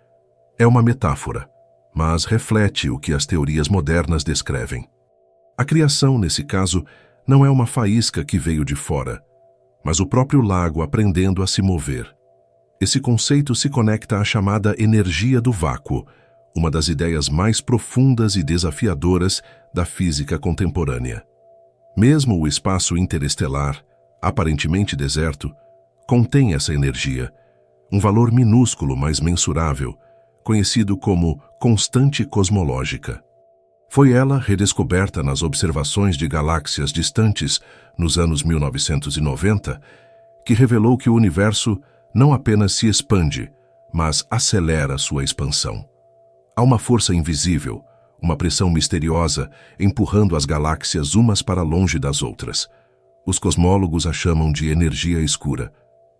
É uma metáfora, mas reflete o que as teorias modernas descrevem. A criação, nesse caso, não é uma faísca que veio de fora, mas o próprio lago aprendendo a se mover. Esse conceito se conecta à chamada energia do vácuo, uma das ideias mais profundas e desafiadoras da física contemporânea. Mesmo o espaço interestelar, aparentemente deserto, contém essa energia, um valor minúsculo, mas mensurável, conhecido como constante cosmológica. Foi ela redescoberta nas observações de galáxias distantes nos anos 1990 que revelou que o universo não apenas se expande, mas acelera sua expansão. Há uma força invisível, uma pressão misteriosa, empurrando as galáxias umas para longe das outras. Os cosmólogos a chamam de energia escura.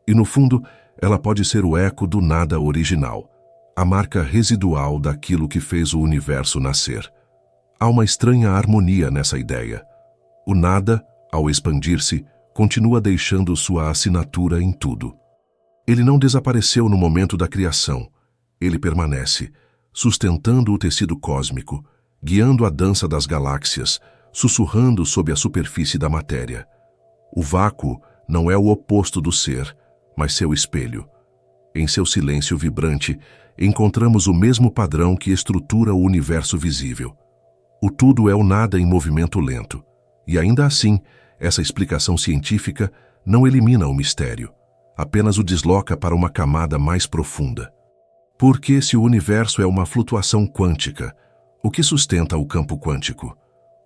E, no fundo, ela pode ser o eco do nada original, a marca residual daquilo que fez o universo nascer. Há uma estranha harmonia nessa ideia. O nada, ao expandir-se, continua deixando sua assinatura em tudo. Ele não desapareceu no momento da criação. Ele permanece, sustentando o tecido cósmico, guiando a dança das galáxias, sussurrando sob a superfície da matéria. O vácuo não é o oposto do ser, mas seu espelho. Em seu silêncio vibrante, encontramos o mesmo padrão que estrutura o universo visível. O tudo é o nada em movimento lento. E ainda assim, essa explicação científica não elimina o mistério, apenas o desloca para uma camada mais profunda. Porque se o universo é uma flutuação quântica, o que sustenta o campo quântico?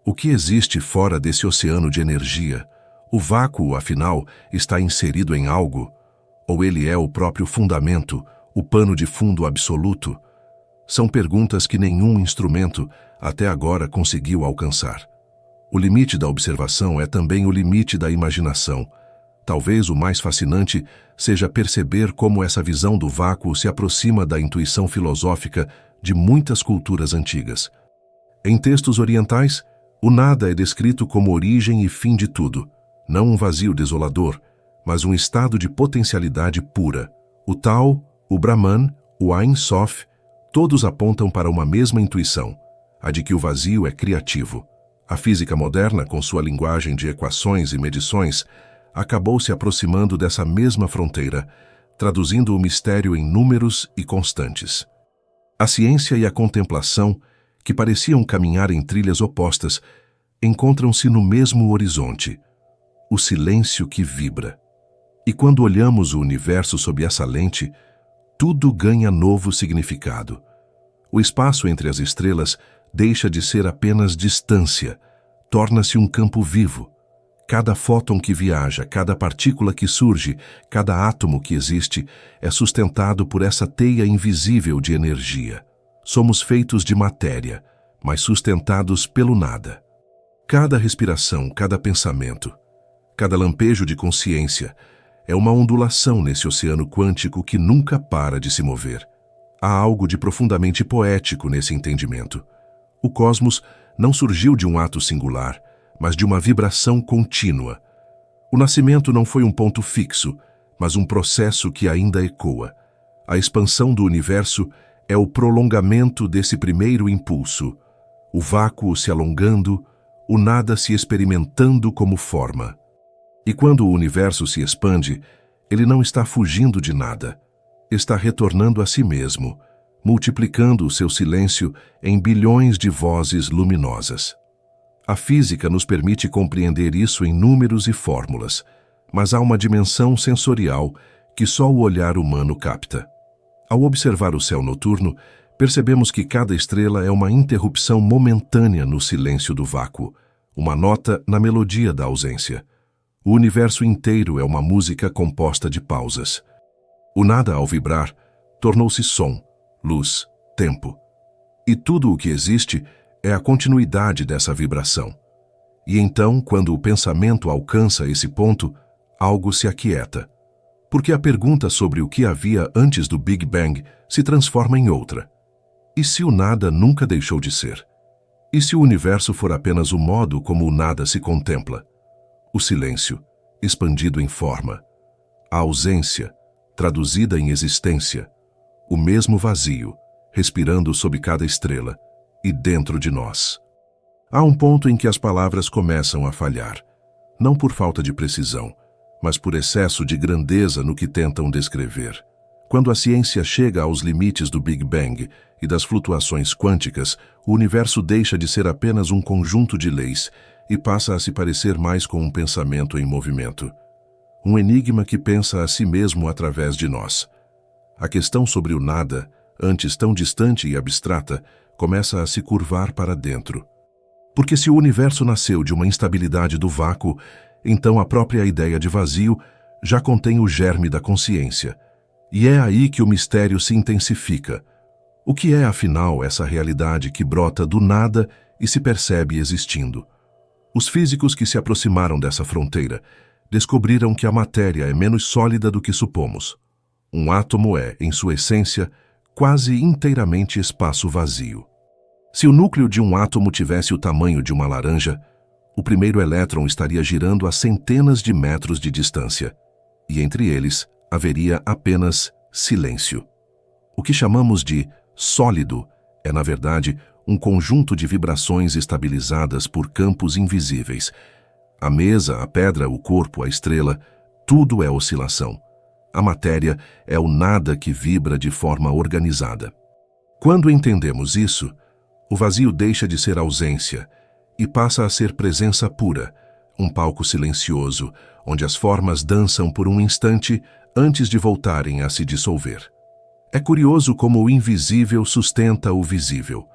O que existe fora desse oceano de energia? O vácuo, afinal, está inserido em algo? Ou ele é o próprio fundamento, o pano de fundo absoluto? São perguntas que nenhum instrumento até agora conseguiu alcançar. O limite da observação é também o limite da imaginação. Talvez o mais fascinante seja perceber como essa visão do vácuo se aproxima da intuição filosófica de muitas culturas antigas. Em textos orientais, o nada é descrito como origem e fim de tudo, não um vazio desolador, mas um estado de potencialidade pura. O Tao, o Brahman, o Ein Sof, todos apontam para uma mesma intuição, a de que o vazio é criativo. A física moderna, com sua linguagem de equações e medições, acabou se aproximando dessa mesma fronteira, traduzindo o mistério em números e constantes. A ciência e a contemplação, que pareciam caminhar em trilhas opostas, encontram-se no mesmo horizonte, o silêncio que vibra. E quando olhamos o universo sob essa lente, tudo ganha novo significado. O espaço entre as estrelas deixa de ser apenas distância, torna-se um campo vivo. Cada fóton que viaja, cada partícula que surge, cada átomo que existe é sustentado por essa teia invisível de energia. Somos feitos de matéria, mas sustentados pelo nada. Cada respiração, cada pensamento, cada lampejo de consciência é uma ondulação nesse oceano quântico que nunca para de se mover. Há algo de profundamente poético nesse entendimento. O cosmos não surgiu de um ato singular, mas de uma vibração contínua. O nascimento não foi um ponto fixo, mas um processo que ainda ecoa. A expansão do universo é o prolongamento desse primeiro impulso, o vácuo se alongando, o nada se experimentando como forma. E quando o universo se expande, ele não está fugindo de nada, está retornando a si mesmo, multiplicando o seu silêncio em bilhões de vozes luminosas. A física nos permite compreender isso em números e fórmulas, mas há uma dimensão sensorial que só o olhar humano capta. Ao observar o céu noturno, percebemos que cada estrela é uma interrupção momentânea no silêncio do vácuo, uma nota na melodia da ausência. O universo inteiro é uma música composta de pausas. O nada, ao vibrar, tornou-se som, luz, tempo. E tudo o que existe é a continuidade dessa vibração. E então, quando o pensamento alcança esse ponto, algo se aquieta. Porque a pergunta sobre o que havia antes do Big Bang se transforma em outra. E se o nada nunca deixou de ser? E se o universo for apenas o modo como o nada se contempla? O silêncio, expandido em forma. A ausência, traduzida em existência. O mesmo vazio, respirando sob cada estrela e dentro de nós. Há um ponto em que as palavras começam a falhar, não por falta de precisão, mas por excesso de grandeza no que tentam descrever. Quando a ciência chega aos limites do Big Bang e das flutuações quânticas, o universo deixa de ser apenas um conjunto de leis e passa a se parecer mais com um pensamento em movimento. Um enigma que pensa a si mesmo através de nós. A questão sobre o nada, antes tão distante e abstrata, começa a se curvar para dentro. Porque se o universo nasceu de uma instabilidade do vácuo, então a própria ideia de vazio já contém o germe da consciência. E é aí que o mistério se intensifica. O que é, afinal, essa realidade que brota do nada e se percebe existindo? Os físicos que se aproximaram dessa fronteira descobriram que a matéria é menos sólida do que supomos. Um átomo é, em sua essência, quase inteiramente espaço vazio. Se o núcleo de um átomo tivesse o tamanho de uma laranja, o primeiro elétron estaria girando a centenas de metros de distância, e entre eles haveria apenas silêncio. O que chamamos de sólido é, na verdade, um conjunto de vibrações estabilizadas por campos invisíveis. A mesa, a pedra, o corpo, a estrela, tudo é oscilação. A matéria é o nada que vibra de forma organizada. Quando entendemos isso, o vazio deixa de ser ausência e passa a ser presença pura, um palco silencioso, onde as formas dançam por um instante antes de voltarem a se dissolver. É curioso como o invisível sustenta o visível.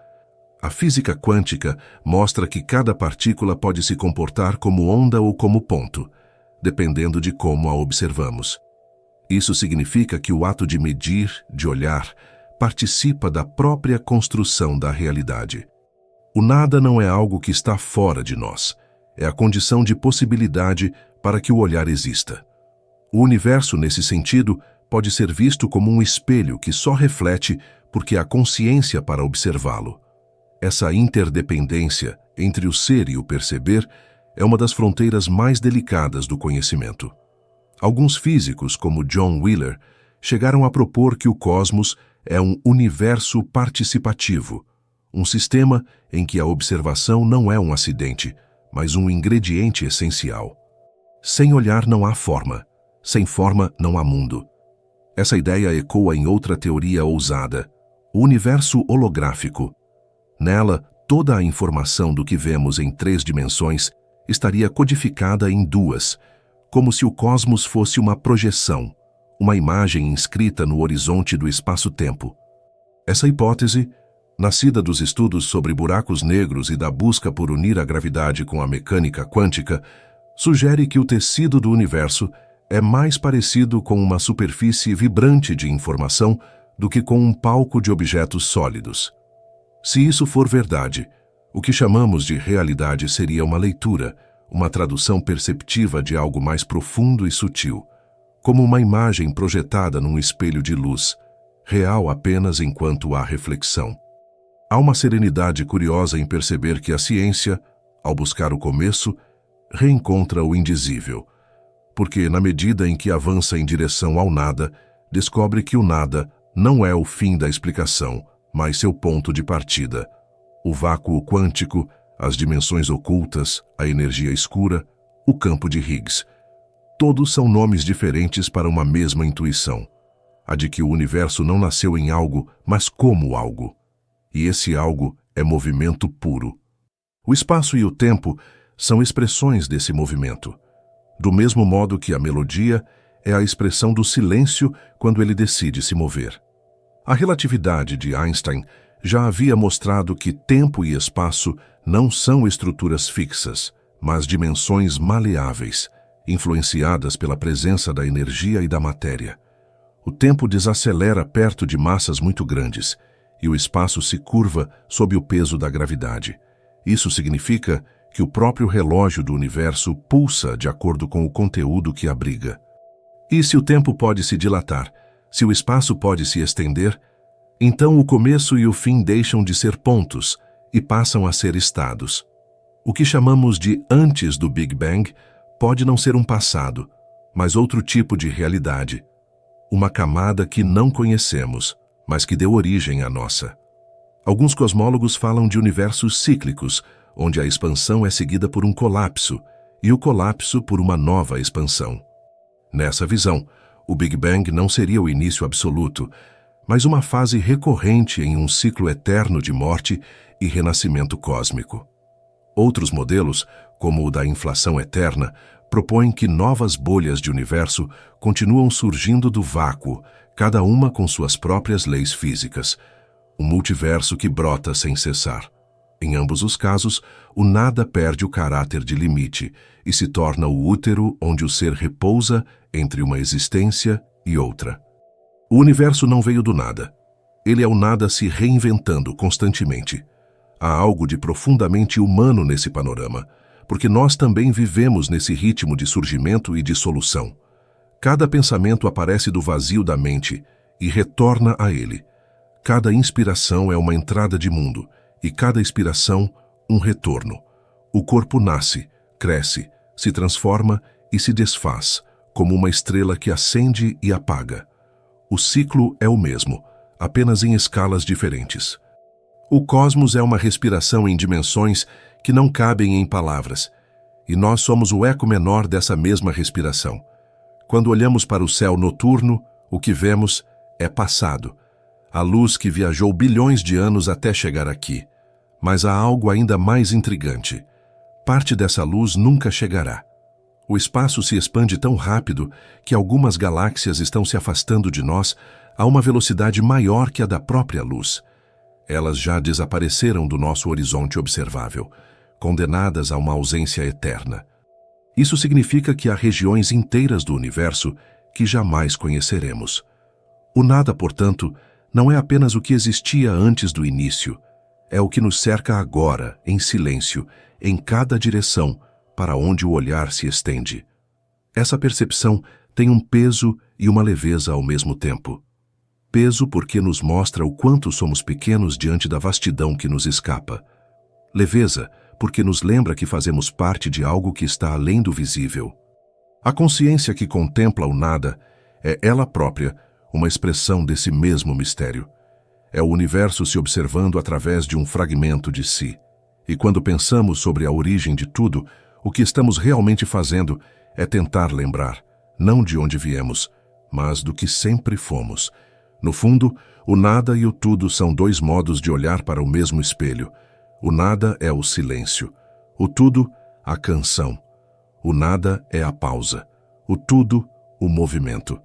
A física quântica mostra que cada partícula pode se comportar como onda ou como ponto, dependendo de como a observamos. Isso significa que o ato de medir, de olhar, participa da própria construção da realidade. O nada não é algo que está fora de nós, é a condição de possibilidade para que o olhar exista. O universo, nesse sentido, pode ser visto como um espelho que só reflete porque há consciência para observá-lo. Essa interdependência entre o ser e o perceber é uma das fronteiras mais delicadas do conhecimento. Alguns físicos, como John Wheeler, chegaram a propor que o cosmos é um universo participativo, um sistema em que a observação não é um acidente, mas um ingrediente essencial. Sem olhar não há forma, sem forma não há mundo. Essa ideia ecoa em outra teoria ousada, o universo holográfico. Nela, toda a informação do que vemos em 3 dimensões estaria codificada em 2, como se o cosmos fosse uma projeção, uma imagem inscrita no horizonte do espaço-tempo. Essa hipótese, nascida dos estudos sobre buracos negros e da busca por unir a gravidade com a mecânica quântica, sugere que o tecido do universo é mais parecido com uma superfície vibrante de informação do que com um palco de objetos sólidos. Se isso for verdade, o que chamamos de realidade seria uma leitura, uma tradução perceptiva de algo mais profundo e sutil, como uma imagem projetada num espelho de luz, real apenas enquanto há reflexão. Há uma serenidade curiosa em perceber que a ciência, ao buscar o começo, reencontra o indizível, porque, na medida em que avança em direção ao nada, descobre que o nada não é o fim da explicação, mas seu ponto de partida. O vácuo quântico, as dimensões ocultas, a energia escura, o campo de Higgs. Todos são nomes diferentes para uma mesma intuição, a de que o universo não nasceu em algo, mas como algo. E esse algo é movimento puro. O espaço e o tempo são expressões desse movimento. Do mesmo modo que a melodia é a expressão do silêncio quando ele decide se mover. A relatividade de Einstein já havia mostrado que tempo e espaço não são estruturas fixas, mas dimensões maleáveis, influenciadas pela presença da energia e da matéria. O tempo desacelera perto de massas muito grandes, e o espaço se curva sob o peso da gravidade. Isso significa que o próprio relógio do universo pulsa de acordo com o conteúdo que abriga. E se o tempo pode se dilatar, se o espaço pode se estender, então o começo e o fim deixam de ser pontos e passam a ser estados. O que chamamos de antes do Big Bang pode não ser um passado, mas outro tipo de realidade. Uma camada que não conhecemos, mas que deu origem à nossa. Alguns cosmólogos falam de universos cíclicos, onde a expansão é seguida por um colapso, e o colapso por uma nova expansão. Nessa visão, o Big Bang não seria o início absoluto, mas uma fase recorrente em um ciclo eterno de morte e renascimento cósmico. Outros modelos, como o da inflação eterna, propõem que novas bolhas de universo continuam surgindo do vácuo, cada uma com suas próprias leis físicas, um multiverso que brota sem cessar. Em ambos os casos, o nada perde o caráter de limite e se torna o útero onde o ser repousa entre uma existência e outra. O universo não veio do nada. Ele é o nada se reinventando constantemente. Há algo de profundamente humano nesse panorama, porque nós também vivemos nesse ritmo de surgimento e dissolução. Cada pensamento aparece do vazio da mente e retorna a ele. Cada inspiração é uma entrada de mundo, e cada expiração, um retorno. O corpo nasce, cresce, se transforma e se desfaz, como uma estrela que acende e apaga. O ciclo é o mesmo, apenas em escalas diferentes. O cosmos é uma respiração em dimensões que não cabem em palavras, e nós somos o eco menor dessa mesma respiração. Quando olhamos para o céu noturno, o que vemos é passado, a luz que viajou bilhões de anos até chegar aqui. Mas há algo ainda mais intrigante. Parte dessa luz nunca chegará. O espaço se expande tão rápido que algumas galáxias estão se afastando de nós a uma velocidade maior que a da própria luz. Elas já desapareceram do nosso horizonte observável, condenadas a uma ausência eterna. Isso significa que há regiões inteiras do universo que jamais conheceremos. O nada, portanto, não é apenas o que existia antes do início, é o que nos cerca agora, em silêncio, em cada direção, para onde o olhar se estende. Essa percepção tem um peso e uma leveza ao mesmo tempo. Peso porque nos mostra o quanto somos pequenos diante da vastidão que nos escapa. Leveza porque nos lembra que fazemos parte de algo que está além do visível. A consciência que contempla o nada é ela própria uma expressão desse mesmo mistério. É o universo se observando através de um fragmento de si. E quando pensamos sobre a origem de tudo, o que estamos realmente fazendo é tentar lembrar, não de onde viemos, mas do que sempre fomos. No fundo, o nada e o tudo são dois modos de olhar para o mesmo espelho. O nada é o silêncio. O tudo, a canção. O nada é a pausa. O tudo, o movimento.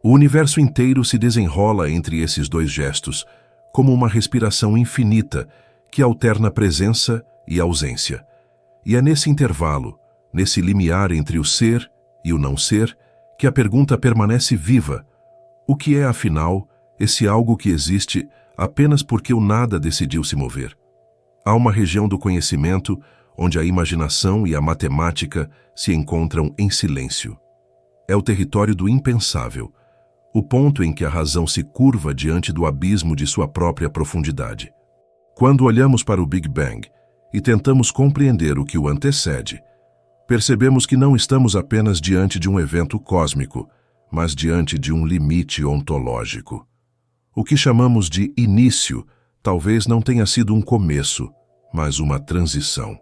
O universo inteiro se desenrola entre esses dois gestos, como uma respiração infinita que alterna presença e ausência. E é nesse intervalo, nesse limiar entre o ser e o não ser, que a pergunta permanece viva. O que é, afinal, esse algo que existe apenas porque o nada decidiu se mover? Há uma região do conhecimento onde a imaginação e a matemática se encontram em silêncio. É o território do impensável, o ponto em que a razão se curva diante do abismo de sua própria profundidade. Quando olhamos para o Big Bang e tentamos compreender o que o antecede, percebemos que não estamos apenas diante de um evento cósmico, mas diante de um limite ontológico. O que chamamos de início talvez não tenha sido um começo, mas uma transição.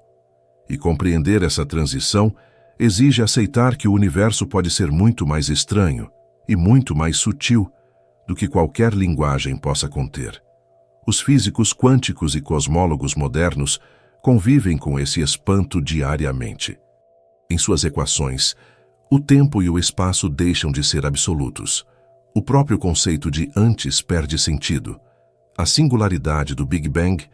E compreender essa transição exige aceitar que o universo pode ser muito mais estranho e muito mais sutil do que qualquer linguagem possa conter. Os físicos quânticos e cosmólogos modernos convivem com esse espanto diariamente. Em suas equações, o tempo e o espaço deixam de ser absolutos. O próprio conceito de antes perde sentido. A singularidade do Big Bang,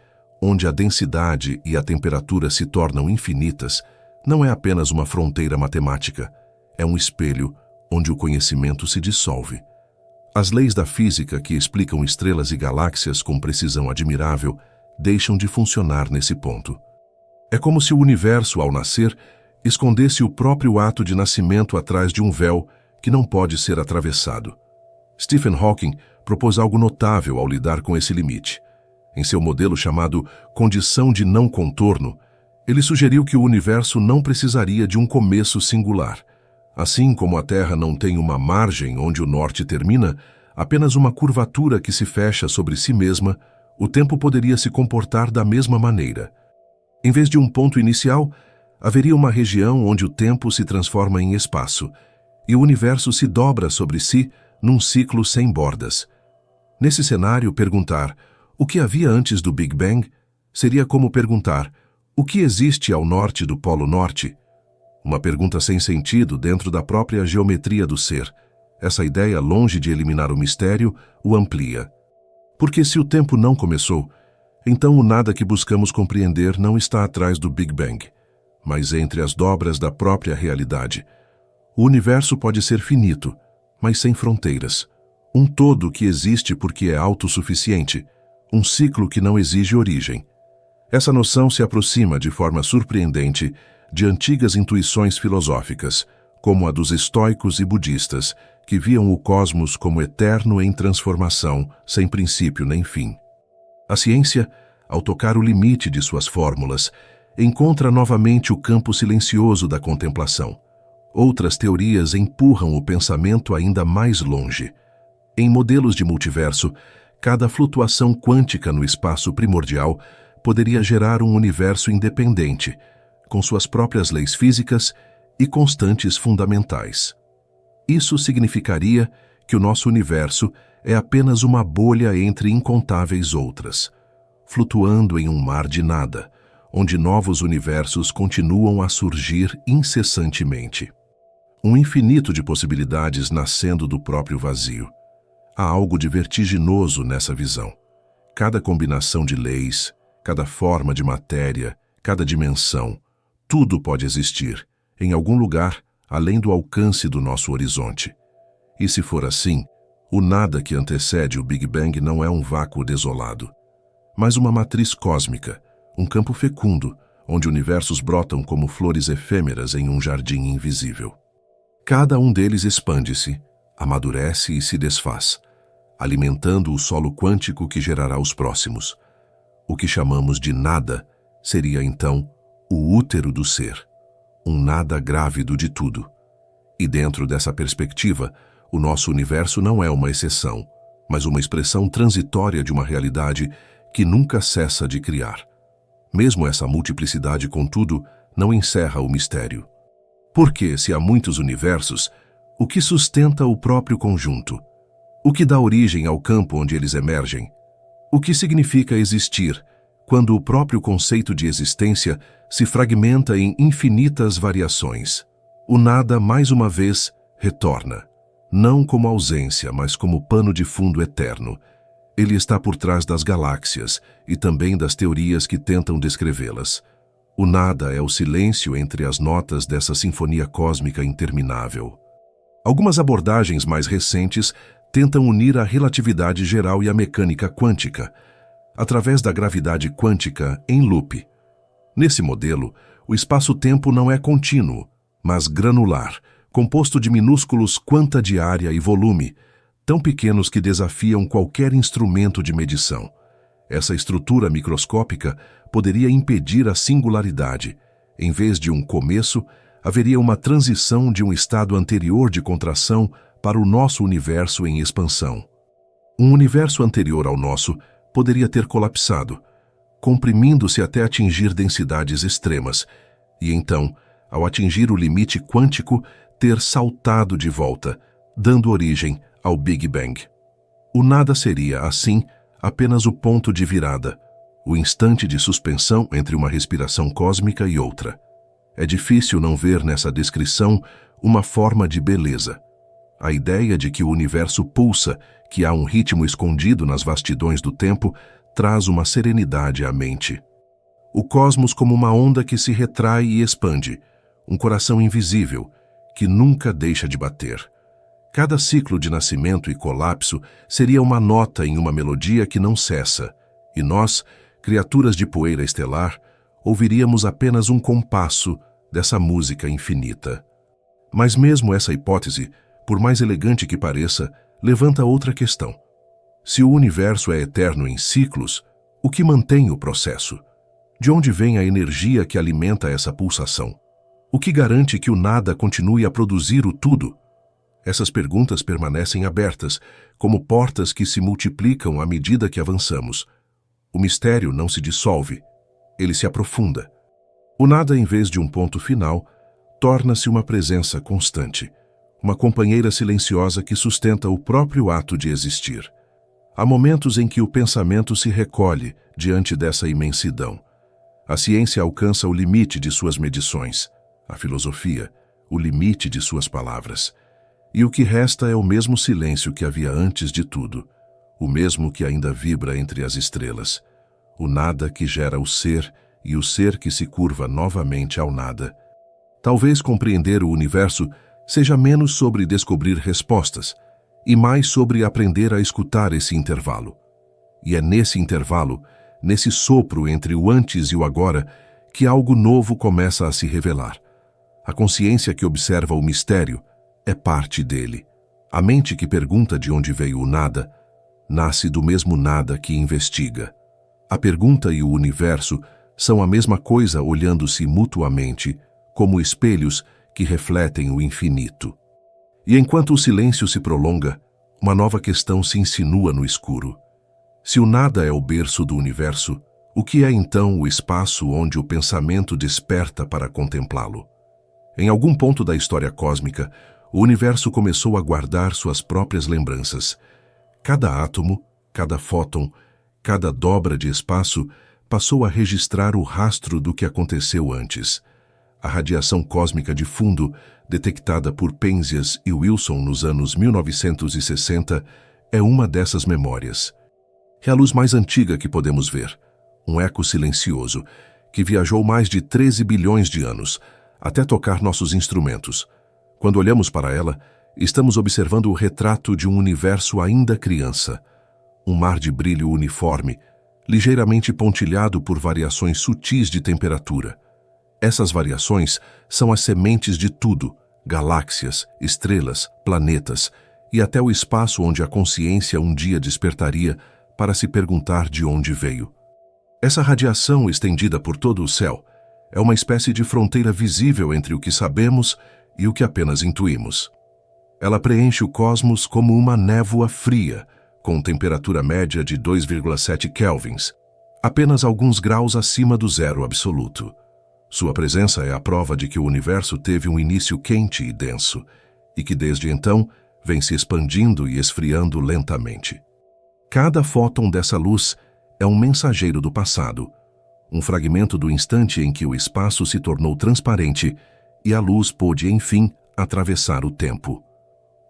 onde a densidade e a temperatura se tornam infinitas, não é apenas uma fronteira matemática, é um espelho onde o conhecimento se dissolve. As leis da física que explicam estrelas e galáxias com precisão admirável deixam de funcionar nesse ponto. É como se o universo, ao nascer, escondesse o próprio ato de nascimento atrás de um véu que não pode ser atravessado. Stephen Hawking propôs algo notável ao lidar com esse limite. Em seu modelo chamado condição de não contorno, ele sugeriu que o universo não precisaria de um começo singular. Assim como a Terra não tem uma margem onde o norte termina, apenas uma curvatura que se fecha sobre si mesma, o tempo poderia se comportar da mesma maneira. Em vez de um ponto inicial, haveria uma região onde o tempo se transforma em espaço, e o universo se dobra sobre si num ciclo sem bordas. Nesse cenário, perguntar o que havia antes do Big Bang seria como perguntar o que existe ao norte do Polo Norte? Uma pergunta sem sentido dentro da própria geometria do ser. Essa ideia, longe de eliminar o mistério, o amplia. Porque se o tempo não começou, então o nada que buscamos compreender não está atrás do Big Bang, mas entre as dobras da própria realidade. O universo pode ser finito, mas sem fronteiras. Um todo que existe porque é autossuficiente, um ciclo que não exige origem. Essa noção se aproxima de forma surpreendente de antigas intuições filosóficas, como a dos estoicos e budistas, que viam o cosmos como eterno em transformação, sem princípio nem fim. A ciência, ao tocar o limite de suas fórmulas, encontra novamente o campo silencioso da contemplação. Outras teorias empurram o pensamento ainda mais longe. Em modelos de multiverso, cada flutuação quântica no espaço primordial poderia gerar um universo independente, com suas próprias leis físicas e constantes fundamentais. Isso significaria que o nosso universo é apenas uma bolha entre incontáveis outras, flutuando em um mar de nada, onde novos universos continuam a surgir incessantemente. Um infinito de possibilidades nascendo do próprio vazio. Há algo de vertiginoso nessa visão. Cada combinação de leis, cada forma de matéria, cada dimensão, tudo pode existir, em algum lugar, além do alcance do nosso horizonte. E se for assim, o nada que antecede o Big Bang não é um vácuo desolado, mas uma matriz cósmica, um campo fecundo, onde universos brotam como flores efêmeras em um jardim invisível. Cada um deles expande-se, amadurece e se desfaz, alimentando o solo quântico que gerará os próximos. O que chamamos de nada seria, então, o útero do ser, um nada grávido de tudo. E dentro dessa perspectiva, o nosso universo não é uma exceção, mas uma expressão transitória de uma realidade que nunca cessa de criar. Mesmo essa multiplicidade, contudo, não encerra o mistério. Porque, se há muitos universos, o que sustenta o próprio conjunto? O que dá origem ao campo onde eles emergem? O que significa existir, quando o próprio conceito de existência se fragmenta em infinitas variações? O nada, mais uma vez, retorna, não como ausência, mas como pano de fundo eterno. Ele está por trás das galáxias e também das teorias que tentam descrevê-las. O nada é o silêncio entre as notas dessa sinfonia cósmica interminável. Algumas abordagens mais recentes tentam unir a relatividade geral e a mecânica quântica, através da gravidade quântica em loop. Nesse modelo, o espaço-tempo não é contínuo, mas granular, composto de minúsculos quanta de área e volume, tão pequenos que desafiam qualquer instrumento de medição. Essa estrutura microscópica poderia impedir a singularidade. Em vez de um começo, haveria uma transição de um estado anterior de contração para o nosso universo em expansão. Um universo anterior ao nosso poderia ter colapsado, comprimindo-se até atingir densidades extremas, e então, ao atingir o limite quântico, ter saltado de volta, dando origem ao Big Bang. O nada seria, assim, apenas o ponto de virada, o instante de suspensão entre uma respiração cósmica e outra. É difícil não ver nessa descrição uma forma de beleza. A ideia de que o universo pulsa, que há um ritmo escondido nas vastidões do tempo, traz uma serenidade à mente. O cosmos como uma onda que se retrai e expande, um coração invisível, que nunca deixa de bater. Cada ciclo de nascimento e colapso seria uma nota em uma melodia que não cessa, e nós, criaturas de poeira estelar, ouviríamos apenas um compasso dessa música infinita. Mas mesmo essa hipótese, por mais elegante que pareça, levanta outra questão. Se o universo é eterno em ciclos, o que mantém o processo? De onde vem a energia que alimenta essa pulsação? O que garante que o nada continue a produzir o tudo? Essas perguntas permanecem abertas, como portas que se multiplicam à medida que avançamos. O mistério não se dissolve, ele se aprofunda. O nada, em vez de um ponto final, torna-se uma presença constante, uma companheira silenciosa que sustenta o próprio ato de existir. Há momentos em que o pensamento se recolhe diante dessa imensidão. A ciência alcança o limite de suas medições, a filosofia, o limite de suas palavras. E o que resta é o mesmo silêncio que havia antes de tudo, o mesmo que ainda vibra entre as estrelas, o nada que gera o ser e o ser que se curva novamente ao nada. Talvez compreender o universo seja menos sobre descobrir respostas e mais sobre aprender a escutar esse intervalo. E é nesse intervalo, nesse sopro entre o antes e o agora, que algo novo começa a se revelar. A consciência que observa o mistério é parte dele. A mente que pergunta de onde veio o nada, nasce do mesmo nada que investiga. A pergunta e o universo são a mesma coisa olhando-se mutuamente, como espelhos que refletem o infinito. E enquanto o silêncio se prolonga, uma nova questão se insinua no escuro. Se o nada é o berço do universo, o que é então o espaço onde o pensamento desperta para contemplá-lo? Em algum ponto da história cósmica, o universo começou a guardar suas próprias lembranças. Cada átomo, cada fóton, cada dobra de espaço passou a registrar o rastro do que aconteceu antes. A radiação cósmica de fundo, detectada por Penzias e Wilson nos anos 1960, é uma dessas memórias. É a luz mais antiga que podemos ver, um eco silencioso, que viajou mais de 13 bilhões de anos, até tocar nossos instrumentos. Quando olhamos para ela, estamos observando o retrato de um universo ainda criança. Um mar de brilho uniforme, ligeiramente pontilhado por variações sutis de temperatura. Essas variações são as sementes de tudo, galáxias, estrelas, planetas e até o espaço onde a consciência um dia despertaria para se perguntar de onde veio. Essa radiação estendida por todo o céu é uma espécie de fronteira visível entre o que sabemos e o que apenas intuímos. Ela preenche o cosmos como uma névoa fria, com temperatura média de 2,7 kelvins, apenas alguns graus acima do zero absoluto. Sua presença é a prova de que o universo teve um início quente e denso, e que desde então vem se expandindo e esfriando lentamente. Cada fóton dessa luz é um mensageiro do passado, um fragmento do instante em que o espaço se tornou transparente e a luz pôde, enfim, atravessar o tempo.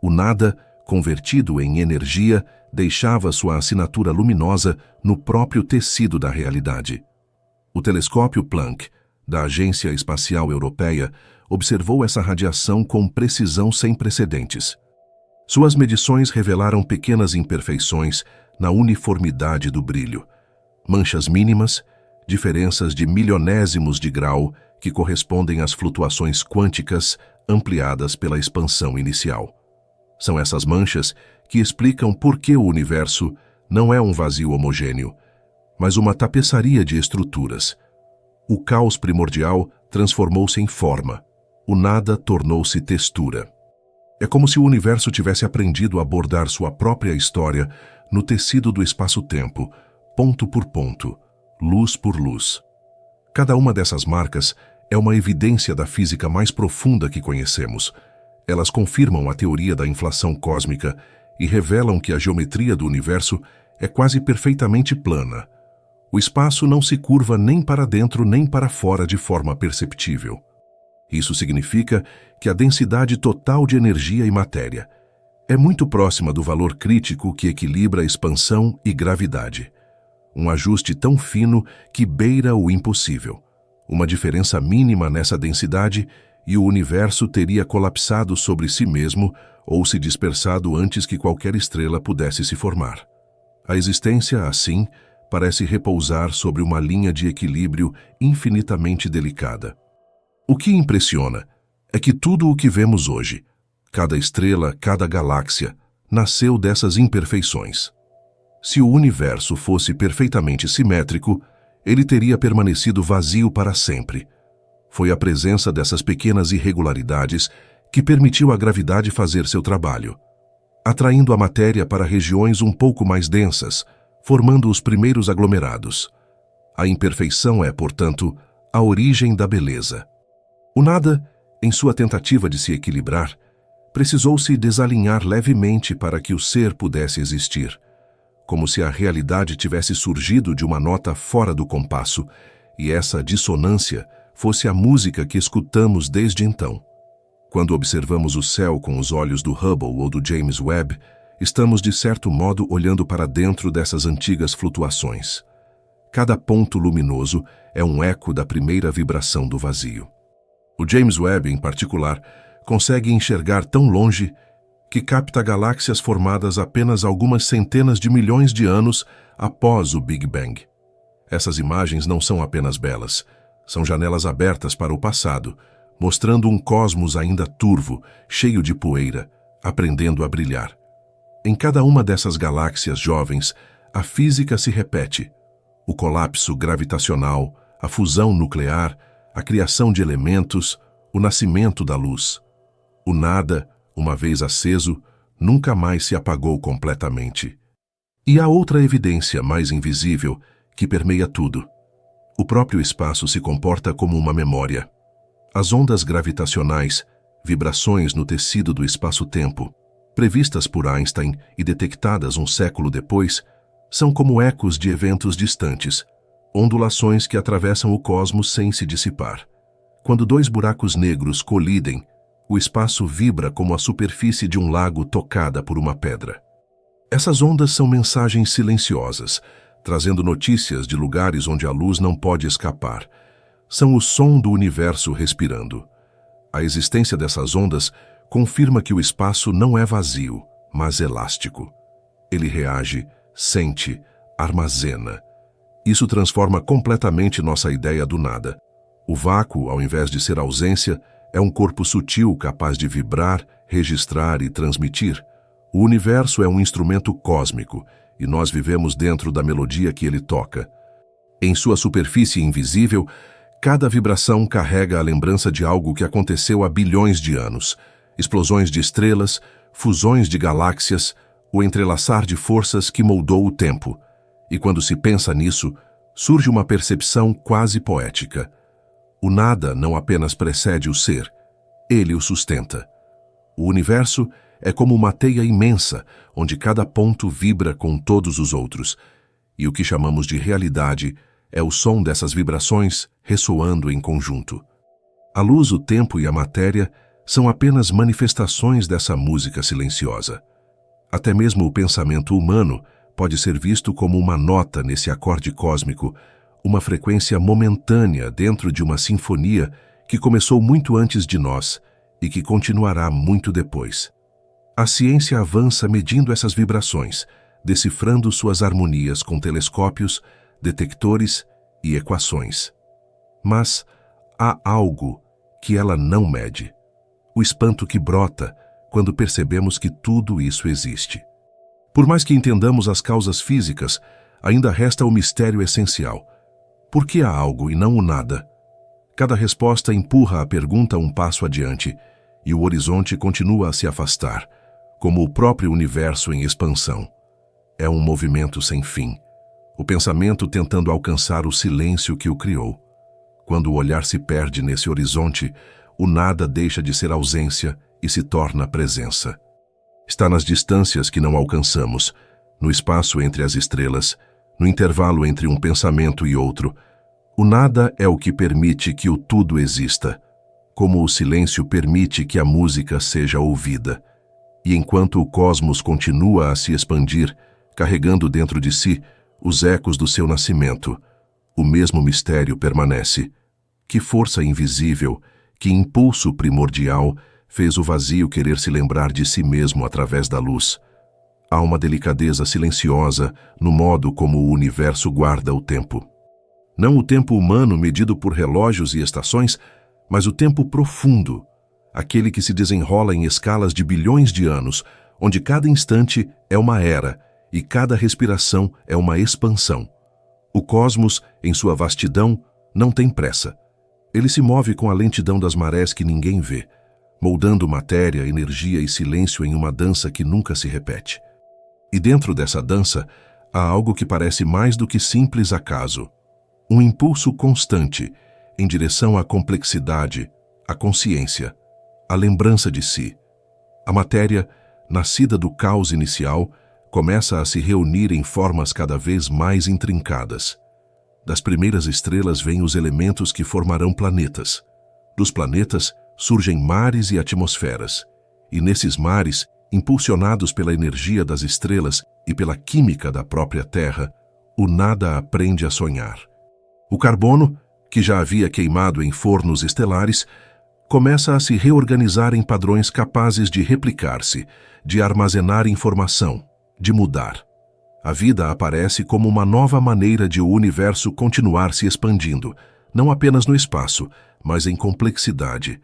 O nada, convertido em energia, deixava sua assinatura luminosa no próprio tecido da realidade. O telescópio Planck, da Agência Espacial Europeia, observou essa radiação com precisão sem precedentes. Suas medições revelaram pequenas imperfeições na uniformidade do brilho, manchas mínimas, diferenças de milionésimos de grau que correspondem às flutuações quânticas ampliadas pela expansão inicial. São essas manchas que explicam por que o universo não é um vazio homogêneo, mas uma tapeçaria de estruturas. O caos primordial transformou-se em forma, o nada tornou-se textura. É como se o universo tivesse aprendido a bordar sua própria história no tecido do espaço-tempo, ponto por ponto, luz por luz. Cada uma dessas marcas é uma evidência da física mais profunda que conhecemos. Elas confirmam a teoria da inflação cósmica e revelam que a geometria do universo é quase perfeitamente plana. O espaço não se curva nem para dentro nem para fora de forma perceptível. Isso significa que a densidade total de energia e matéria é muito próxima do valor crítico que equilibra expansão e gravidade. Um ajuste tão fino que beira o impossível. Uma diferença mínima nessa densidade e o universo teria colapsado sobre si mesmo ou se dispersado antes que qualquer estrela pudesse se formar. A existência, assim, parece repousar sobre uma linha de equilíbrio infinitamente delicada. O que impressiona é que tudo o que vemos hoje, cada estrela, cada galáxia, nasceu dessas imperfeições. Se o universo fosse perfeitamente simétrico, ele teria permanecido vazio para sempre. Foi a presença dessas pequenas irregularidades que permitiu à gravidade fazer seu trabalho, atraindo a matéria para regiões um pouco mais densas, formando os primeiros aglomerados. A imperfeição é, portanto, a origem da beleza. O nada, em sua tentativa de se equilibrar, precisou se desalinhar levemente para que o ser pudesse existir, como se a realidade tivesse surgido de uma nota fora do compasso, e essa dissonância fosse a música que escutamos desde então. Quando observamos o céu com os olhos do Hubble ou do James Webb, estamos de certo modo olhando para dentro dessas antigas flutuações. Cada ponto luminoso é um eco da primeira vibração do vazio. O James Webb, em particular, consegue enxergar tão longe que capta galáxias formadas apenas algumas centenas de milhões de anos após o Big Bang. Essas imagens não são apenas belas, são janelas abertas para o passado, mostrando um cosmos ainda turvo, cheio de poeira, aprendendo a brilhar. Em cada uma dessas galáxias jovens, a física se repete. O colapso gravitacional, a fusão nuclear, a criação de elementos, o nascimento da luz. O nada, uma vez aceso, nunca mais se apagou completamente. E há outra evidência mais invisível que permeia tudo. O próprio espaço se comporta como uma memória. As ondas gravitacionais, vibrações no tecido do espaço-tempo, previstas por Einstein e detectadas um século depois, são como ecos de eventos distantes, ondulações que atravessam o cosmos sem se dissipar. Quando dois buracos negros colidem, o espaço vibra como a superfície de um lago tocada por uma pedra. Essas ondas são mensagens silenciosas, trazendo notícias de lugares onde a luz não pode escapar. São o som do universo respirando. A existência dessas ondas confirma que o espaço não é vazio, mas elástico. Ele reage, sente, armazena. Isso transforma completamente nossa ideia do nada. O vácuo, ao invés de ser ausência, é um corpo sutil capaz de vibrar, registrar e transmitir. O universo é um instrumento cósmico, e nós vivemos dentro da melodia que ele toca. Em sua superfície invisível, cada vibração carrega a lembrança de algo que aconteceu há bilhões de anos. Explosões de estrelas, fusões de galáxias, o entrelaçar de forças que moldou o tempo. E quando se pensa nisso, surge uma percepção quase poética. O nada não apenas precede o ser, ele o sustenta. O universo é como uma teia imensa, onde cada ponto vibra com todos os outros. E o que chamamos de realidade é o som dessas vibrações ressoando em conjunto. A luz, o tempo e a matéria são apenas manifestações dessa música silenciosa. Até mesmo o pensamento humano pode ser visto como uma nota nesse acorde cósmico, uma frequência momentânea dentro de uma sinfonia que começou muito antes de nós e que continuará muito depois. A ciência avança medindo essas vibrações, decifrando suas harmonias com telescópios, detectores e equações. Mas há algo que ela não mede: o espanto que brota quando percebemos que tudo isso existe. Por mais que entendamos as causas físicas, ainda resta o mistério essencial. Por que há algo e não o nada? Cada resposta empurra a pergunta um passo adiante, e o horizonte continua a se afastar, como o próprio universo em expansão. É um movimento sem fim, o pensamento tentando alcançar o silêncio que o criou. Quando o olhar se perde nesse horizonte, o nada deixa de ser ausência e se torna presença. Está nas distâncias que não alcançamos, no espaço entre as estrelas, no intervalo entre um pensamento e outro. O nada é o que permite que o tudo exista, como o silêncio permite que a música seja ouvida. E enquanto o cosmos continua a se expandir, carregando dentro de si os ecos do seu nascimento, o mesmo mistério permanece. Que força invisível, que impulso primordial fez o vazio querer se lembrar de si mesmo através da luz? Há uma delicadeza silenciosa no modo como o universo guarda o tempo. Não o tempo humano medido por relógios e estações, mas o tempo profundo, aquele que se desenrola em escalas de bilhões de anos, onde cada instante é uma era e cada respiração é uma expansão. O cosmos, em sua vastidão, não tem pressa. Ele se move com a lentidão das marés que ninguém vê, moldando matéria, energia e silêncio em uma dança que nunca se repete. E dentro dessa dança, há algo que parece mais do que simples acaso. Um impulso constante em direção à complexidade, à consciência, à lembrança de si. A matéria, nascida do caos inicial, começa a se reunir em formas cada vez mais intrincadas. Das primeiras estrelas vêm os elementos que formarão planetas. Dos planetas surgem mares e atmosferas. E nesses mares, impulsionados pela energia das estrelas e pela química da própria Terra, o nada aprende a sonhar. O carbono, que já havia queimado em fornos estelares, começa a se reorganizar em padrões capazes de replicar-se, de armazenar informação, de mudar. A vida aparece como uma nova maneira de o universo continuar se expandindo, não apenas no espaço, mas em complexidade.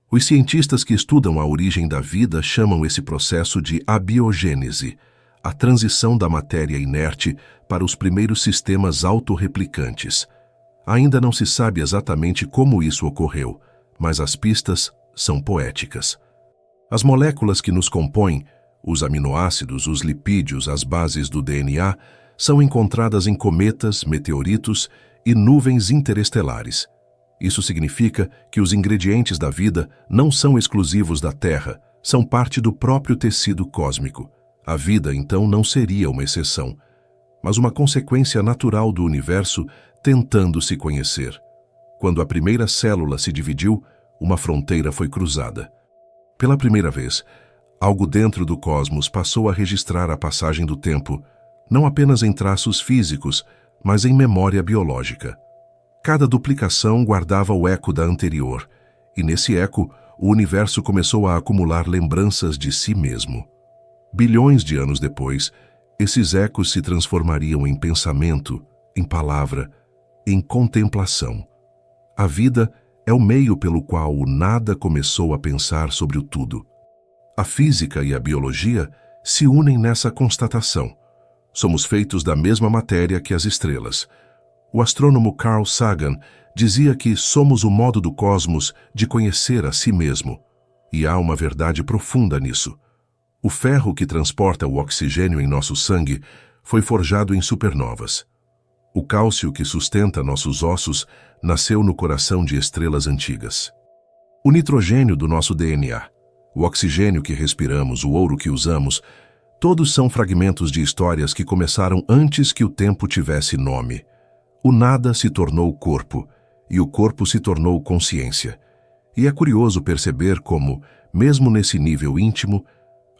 Os cientistas que estudam a origem da vida chamam esse processo de abiogênese, a transição da matéria inerte para os primeiros sistemas autorreplicantes. Ainda não se sabe exatamente como isso ocorreu, mas as pistas são poéticas. As moléculas que nos compõem, os aminoácidos, os lipídios, as bases do DNA, são encontradas em cometas, meteoritos e nuvens interestelares. Isso significa que os ingredientes da vida não são exclusivos da Terra, são parte do próprio tecido cósmico. A vida, então, não seria uma exceção, mas uma consequência natural do universo tentando se conhecer. Quando a primeira célula se dividiu, uma fronteira foi cruzada. Pela primeira vez, algo dentro do cosmos passou a registrar a passagem do tempo, não apenas em traços físicos, mas em memória biológica. Cada duplicação guardava o eco da anterior, e nesse eco, o universo começou a acumular lembranças de si mesmo. Bilhões de anos depois, esses ecos se transformariam em pensamento, em palavra, em contemplação. A vida é o meio pelo qual o nada começou a pensar sobre o tudo. A física e a biologia se unem nessa constatação. Somos feitos da mesma matéria que as estrelas. O astrônomo Carl Sagan dizia que somos o modo do cosmos de conhecer a si mesmo. E há uma verdade profunda nisso. O ferro que transporta o oxigênio em nosso sangue foi forjado em supernovas. O cálcio que sustenta nossos ossos nasceu no coração de estrelas antigas. O nitrogênio do nosso DNA, o oxigênio que respiramos, o ouro que usamos, todos são fragmentos de histórias que começaram antes que o tempo tivesse nome. O nada se tornou corpo, e o corpo se tornou consciência. E é curioso perceber como, mesmo nesse nível íntimo,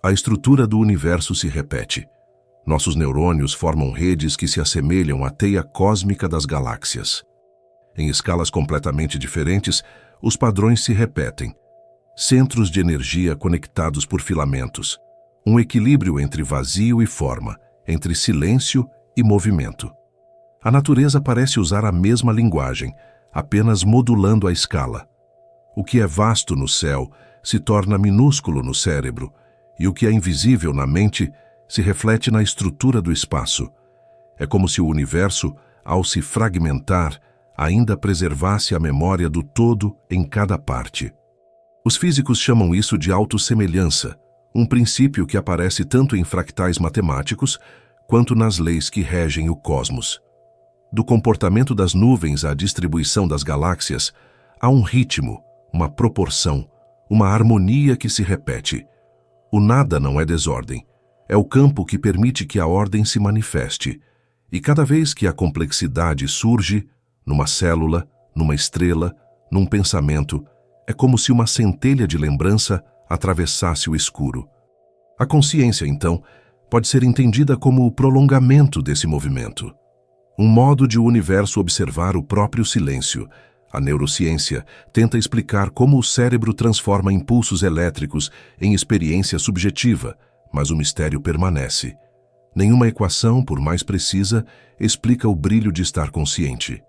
a estrutura do universo se repete. Nossos neurônios formam redes que se assemelham à teia cósmica das galáxias. Em escalas completamente diferentes, os padrões se repetem. Centros de energia conectados por filamentos. Um equilíbrio entre vazio e forma, entre silêncio e movimento. A natureza parece usar a mesma linguagem, apenas modulando a escala. O que é vasto no céu se torna minúsculo no cérebro, e o que é invisível na mente se reflete na estrutura do espaço. É como se o universo, ao se fragmentar, ainda preservasse a memória do todo em cada parte. Os físicos chamam isso de autossemelhança, um princípio que aparece tanto em fractais matemáticos quanto nas leis que regem o cosmos. Do comportamento das nuvens à distribuição das galáxias, há um ritmo, uma proporção, uma harmonia que se repete. O nada não é desordem, é o campo que permite que a ordem se manifeste. E cada vez que a complexidade surge, numa célula, numa estrela, num pensamento, é como se uma centelha de lembrança atravessasse o escuro. A consciência, então, pode ser entendida como o prolongamento desse movimento. Um modo de o universo observar o próprio silêncio. A neurociência tenta explicar como o cérebro transforma impulsos elétricos em experiência subjetiva, mas o mistério permanece. Nenhuma equação, por mais precisa, explica o brilho de estar consciente.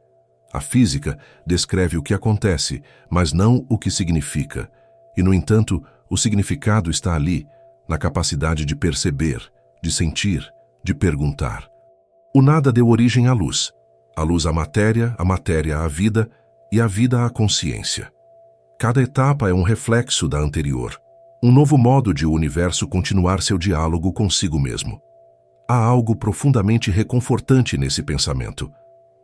A física descreve o que acontece, mas não o que significa. E, no entanto, o significado está ali, na capacidade de perceber, de sentir, de perguntar. O nada deu origem à luz à matéria à vida e a vida à consciência. Cada etapa é um reflexo da anterior, um novo modo de o universo continuar seu diálogo consigo mesmo. Há algo profundamente reconfortante nesse pensamento.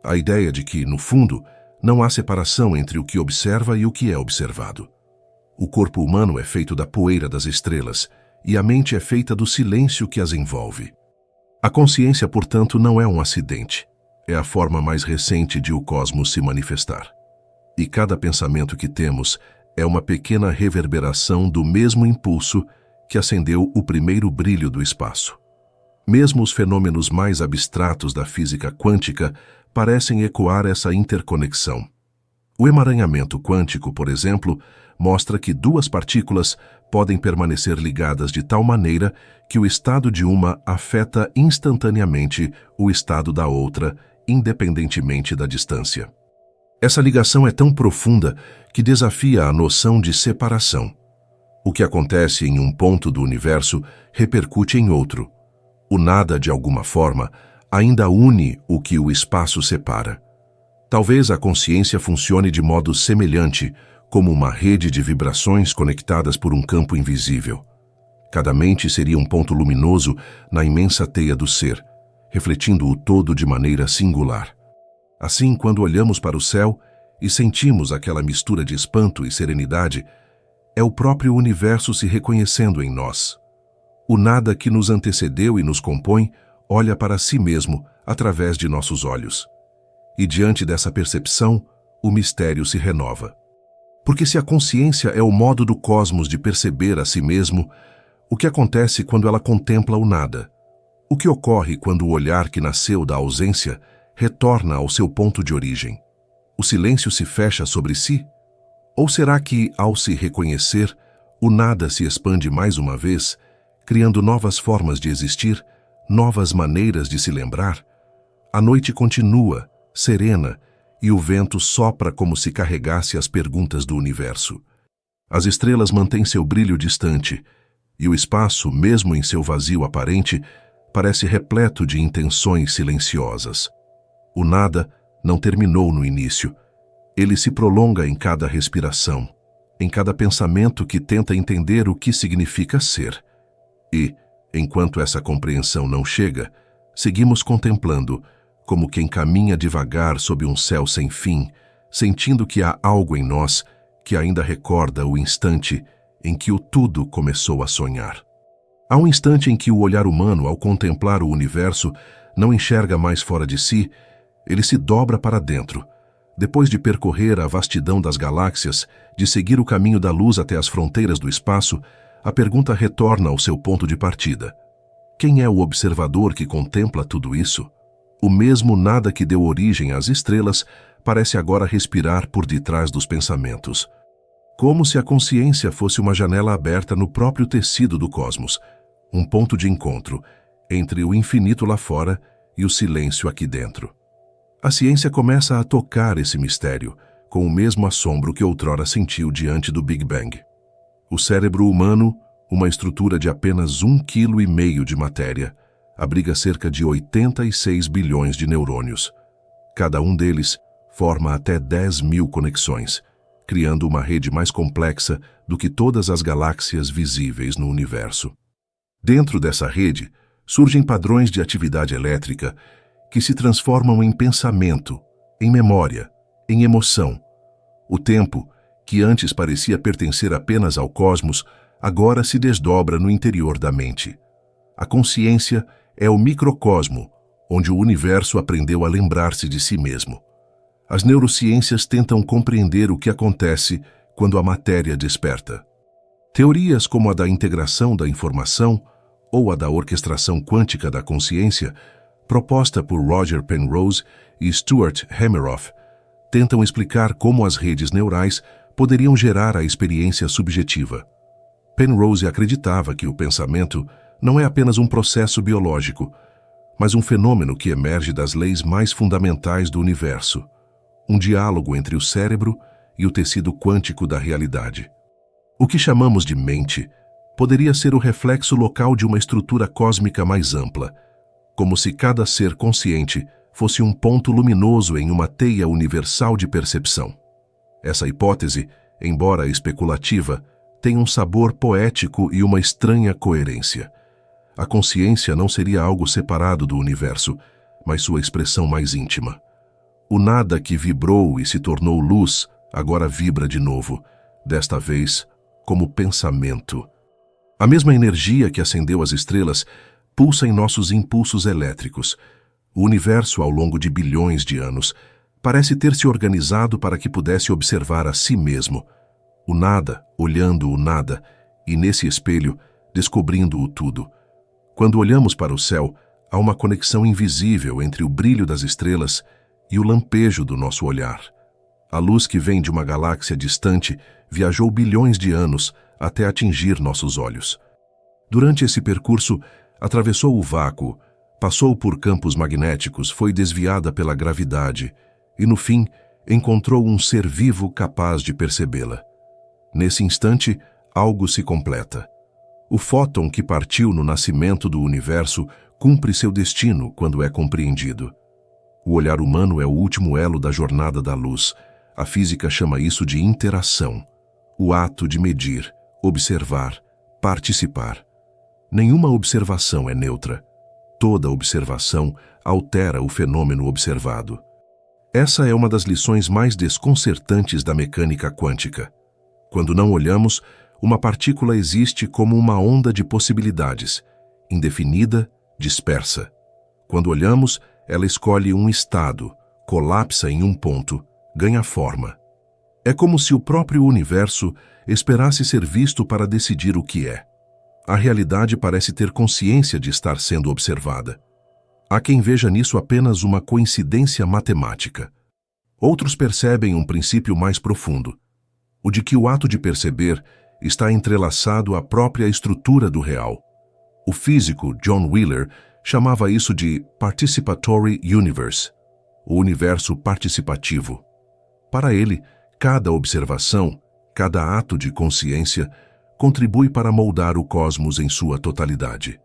A ideia de que, no fundo, não há separação entre o que observa e o que é observado. O corpo humano é feito da poeira das estrelas e a mente é feita do silêncio que as envolve. A consciência, portanto, não é um acidente. É a forma mais recente de o cosmos se manifestar. E cada pensamento que temos é uma pequena reverberação do mesmo impulso que acendeu o primeiro brilho do espaço. Mesmo os fenômenos mais abstratos da física quântica parecem ecoar essa interconexão. O emaranhamento quântico, por exemplo, mostra que duas partículas podem permanecer ligadas de tal maneira que o estado de uma afeta instantaneamente o estado da outra, independentemente da distância. Essa ligação é tão profunda que desafia a noção de separação. O que acontece em um ponto do universo repercute em outro. O nada, de alguma forma, ainda une o que o espaço separa. Talvez a consciência funcione de modo semelhante, como uma rede de vibrações conectadas por um campo invisível. Cada mente seria um ponto luminoso na imensa teia do ser, refletindo o todo de maneira singular. Assim, quando olhamos para o céu e sentimos aquela mistura de espanto e serenidade, é o próprio universo se reconhecendo em nós. O nada que nos antecedeu e nos compõe olha para si mesmo através de nossos olhos. E diante dessa percepção, o mistério se renova. Porque se a consciência é o modo do cosmos de perceber a si mesmo, o que acontece quando ela contempla o nada? O que ocorre quando o olhar que nasceu da ausência retorna ao seu ponto de origem? O silêncio se fecha sobre si? Ou será que, ao se reconhecer, o nada se expande mais uma vez, criando novas formas de existir, novas maneiras de se lembrar? A noite continua, serena, e o vento sopra como se carregasse as perguntas do universo. As estrelas mantêm seu brilho distante, e o espaço, mesmo em seu vazio aparente, parece repleto de intenções silenciosas. O nada não terminou no início. Ele se prolonga em cada respiração, em cada pensamento que tenta entender o que significa ser. E, enquanto essa compreensão não chega, seguimos contemplando, como quem caminha devagar sob um céu sem fim, sentindo que há algo em nós que ainda recorda o instante em que o tudo começou a sonhar. Há um instante em que o olhar humano, ao contemplar o universo, não enxerga mais fora de si, ele se dobra para dentro. Depois de percorrer a vastidão das galáxias, de seguir o caminho da luz até as fronteiras do espaço, a pergunta retorna ao seu ponto de partida. Quem é o observador que contempla tudo isso? O mesmo nada que deu origem às estrelas parece agora respirar por detrás dos pensamentos. Como se a consciência fosse uma janela aberta no próprio tecido do cosmos, um ponto de encontro entre o infinito lá fora e o silêncio aqui dentro. A ciência começa a tocar esse mistério, com o mesmo assombro que outrora sentiu diante do Big Bang. O cérebro humano, uma estrutura de apenas 1,5 kg de matéria, abriga cerca de 86 bilhões de neurônios. Cada um deles forma até 10.000 conexões, criando uma rede mais complexa do que todas as galáxias visíveis no universo. Dentro dessa rede, surgem padrões de atividade elétrica que se transformam em pensamento, em memória, em emoção. O tempo, que antes parecia pertencer apenas ao cosmos, agora se desdobra no interior da mente. A consciência é o microcosmo, onde o universo aprendeu a lembrar-se de si mesmo. As neurociências tentam compreender o que acontece quando a matéria desperta. Teorias como a da integração da informação ou a da orquestração quântica da consciência, proposta por Roger Penrose e Stuart Hameroff, tentam explicar como as redes neurais poderiam gerar a experiência subjetiva. Penrose acreditava que o pensamento não é apenas um processo biológico, mas um fenômeno que emerge das leis mais fundamentais do universo, um diálogo entre o cérebro e o tecido quântico da realidade. O que chamamos de mente poderia ser o reflexo local de uma estrutura cósmica mais ampla, como se cada ser consciente fosse um ponto luminoso em uma teia universal de percepção. Essa hipótese, embora especulativa, tem um sabor poético e uma estranha coerência. A consciência não seria algo separado do universo, mas sua expressão mais íntima. O nada que vibrou e se tornou luz agora vibra de novo, desta vez como pensamento. A mesma energia que acendeu as estrelas pulsa em nossos impulsos elétricos. O universo, ao longo de bilhões de anos, parece ter se organizado para que pudesse observar a si mesmo. O nada, olhando o nada, e nesse espelho, descobrindo o tudo. Quando olhamos para o céu, há uma conexão invisível entre o brilho das estrelas e o lampejo do nosso olhar. A luz que vem de uma galáxia distante viajou bilhões de anos até atingir nossos olhos. Durante esse percurso, atravessou o vácuo, passou por campos magnéticos, foi desviada pela gravidade e, no fim, encontrou um ser vivo capaz de percebê-la. Nesse instante, algo se completa. O fóton que partiu no nascimento do universo cumpre seu destino quando é compreendido. O olhar humano é o último elo da jornada da luz. A física chama isso de interação. O ato de medir, observar, participar. Nenhuma observação é neutra. Toda observação altera o fenômeno observado. Essa é uma das lições mais desconcertantes da mecânica quântica. Quando não olhamos, uma partícula existe como uma onda de possibilidades, indefinida, dispersa. Quando olhamos, ela escolhe um estado, colapsa em um ponto, ganha forma. É como se o próprio universo esperasse ser visto para decidir o que é. A realidade parece ter consciência de estar sendo observada. Há quem veja nisso apenas uma coincidência matemática. Outros percebem um princípio mais profundo, o de que o ato de perceber está entrelaçado à própria estrutura do real. O físico John Wheeler chamava isso de Participatory Universe, o universo participativo. Para ele, cada observação, cada ato de consciência, contribui para moldar o cosmos em sua totalidade.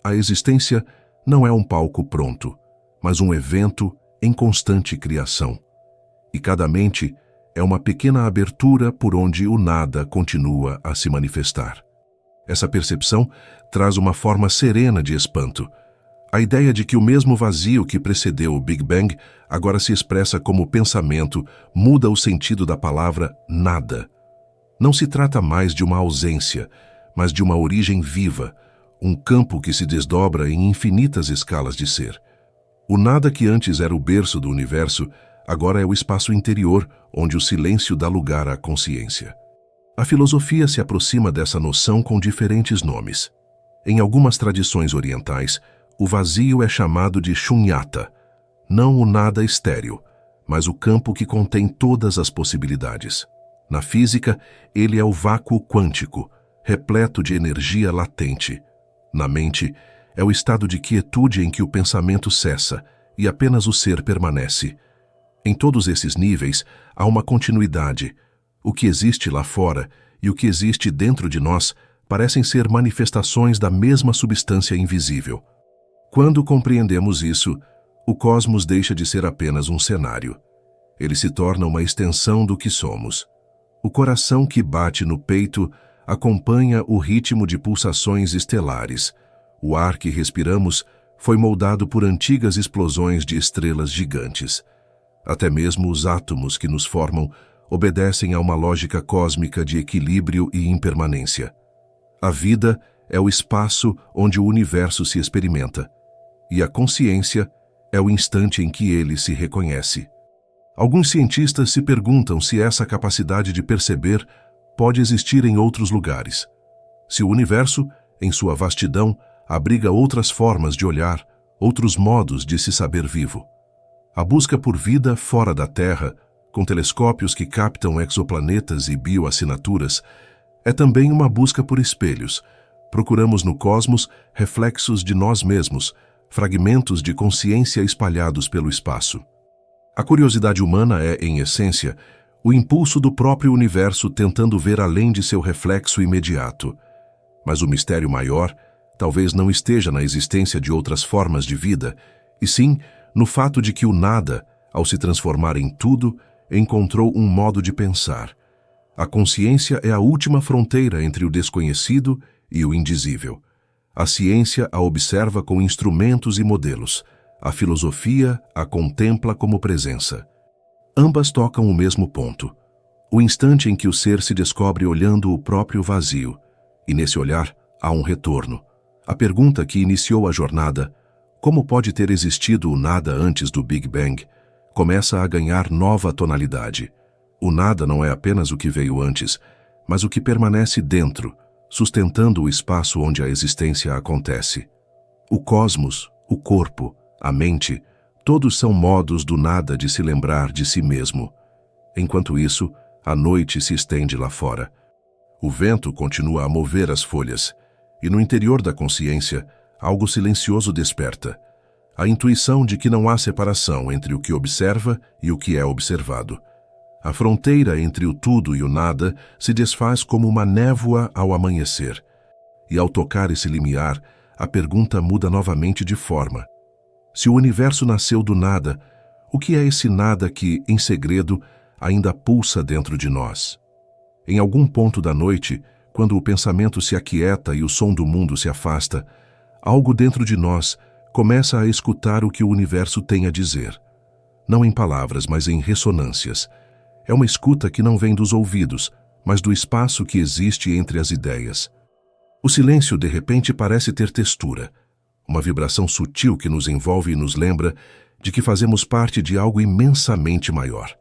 A existência não é um palco pronto, mas um evento em constante criação. E cada mente é uma pequena abertura por onde o nada continua a se manifestar. Essa percepção traz uma forma serena de espanto. A ideia de que o mesmo vazio que precedeu o Big Bang agora se expressa como pensamento muda o sentido da palavra nada. Não se trata mais de uma ausência, mas de uma origem viva, um campo que se desdobra em infinitas escalas de ser. O nada que antes era o berço do universo, agora é o espaço interior onde o silêncio dá lugar à consciência. A filosofia se aproxima dessa noção com diferentes nomes. Em algumas tradições orientais, o vazio é chamado de shunyata, não o nada estéril, mas o campo que contém todas as possibilidades. Na física, ele é o vácuo quântico, repleto de energia latente. Na mente, é o estado de quietude em que o pensamento cessa e apenas o ser permanece. Em todos esses níveis, há uma continuidade. O que existe lá fora e o que existe dentro de nós parecem ser manifestações da mesma substância invisível. Quando compreendemos isso, o cosmos deixa de ser apenas um cenário. Ele se torna uma extensão do que somos. O coração que bate no peito acompanha o ritmo de pulsações estelares. O ar que respiramos foi moldado por antigas explosões de estrelas gigantes. Até mesmo os átomos que nos formam obedecem a uma lógica cósmica de equilíbrio e impermanência. A vida é o espaço onde o universo se experimenta, e a consciência é o instante em que ele se reconhece. Alguns cientistas se perguntam se essa capacidade de perceber pode existir em outros lugares. Se o universo, em sua vastidão, abriga outras formas de olhar, outros modos de se saber vivo. A busca por vida fora da Terra, com telescópios que captam exoplanetas e bioassinaturas, é também uma busca por espelhos. Procuramos no cosmos reflexos de nós mesmos, fragmentos de consciência espalhados pelo espaço. A curiosidade humana é, em essência, o impulso do próprio universo tentando ver além de seu reflexo imediato. Mas o mistério maior talvez não esteja na existência de outras formas de vida, e sim no fato de que o nada, ao se transformar em tudo, encontrou um modo de pensar. A consciência é a última fronteira entre o desconhecido e o indizível. A ciência a observa com instrumentos e modelos. A filosofia a contempla como presença. Ambas tocam o mesmo ponto. O instante em que o ser se descobre olhando o próprio vazio. E nesse olhar há um retorno. A pergunta que iniciou a jornada, como pode ter existido o nada antes do Big Bang, começa a ganhar nova tonalidade. O nada não é apenas o que veio antes, mas o que permanece dentro, sustentando o espaço onde a existência acontece. O cosmos, o corpo, a mente, todos são modos do nada de se lembrar de si mesmo. Enquanto isso, a noite se estende lá fora. O vento continua a mover as folhas, e no interior da consciência, algo silencioso desperta. A intuição de que não há separação entre o que observa e o que é observado. A fronteira entre o tudo e o nada se desfaz como uma névoa ao amanhecer. E ao tocar esse limiar, a pergunta muda novamente de forma. Se o universo nasceu do nada, o que é esse nada que, em segredo, ainda pulsa dentro de nós? Em algum ponto da noite, quando o pensamento se aquieta e o som do mundo se afasta, algo dentro de nós começa a escutar o que o universo tem a dizer. Não em palavras, mas em ressonâncias. É uma escuta que não vem dos ouvidos, mas do espaço que existe entre as ideias. O silêncio, de repente, parece ter textura. Uma vibração sutil que nos envolve e nos lembra de que fazemos parte de algo imensamente maior.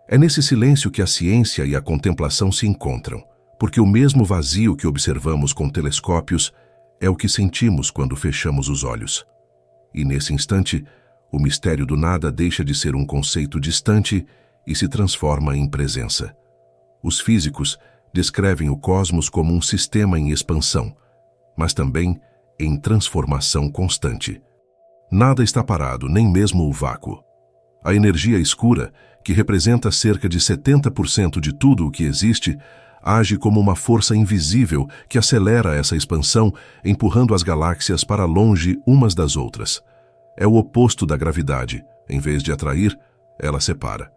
É nesse silêncio que a ciência e a contemplação se encontram, porque o mesmo vazio que observamos com telescópios é o que sentimos quando fechamos os olhos. E nesse instante, o mistério do nada deixa de ser um conceito distante e se transforma em presença. Os físicos descrevem o cosmos como um sistema em expansão, mas também em transformação constante. Nada está parado, nem mesmo o vácuo. A energia escura, que representa cerca de 70% de tudo o que existe, age como uma força invisível que acelera essa expansão, empurrando as galáxias para longe umas das outras. É o oposto da gravidade. Em vez de atrair, ela separa.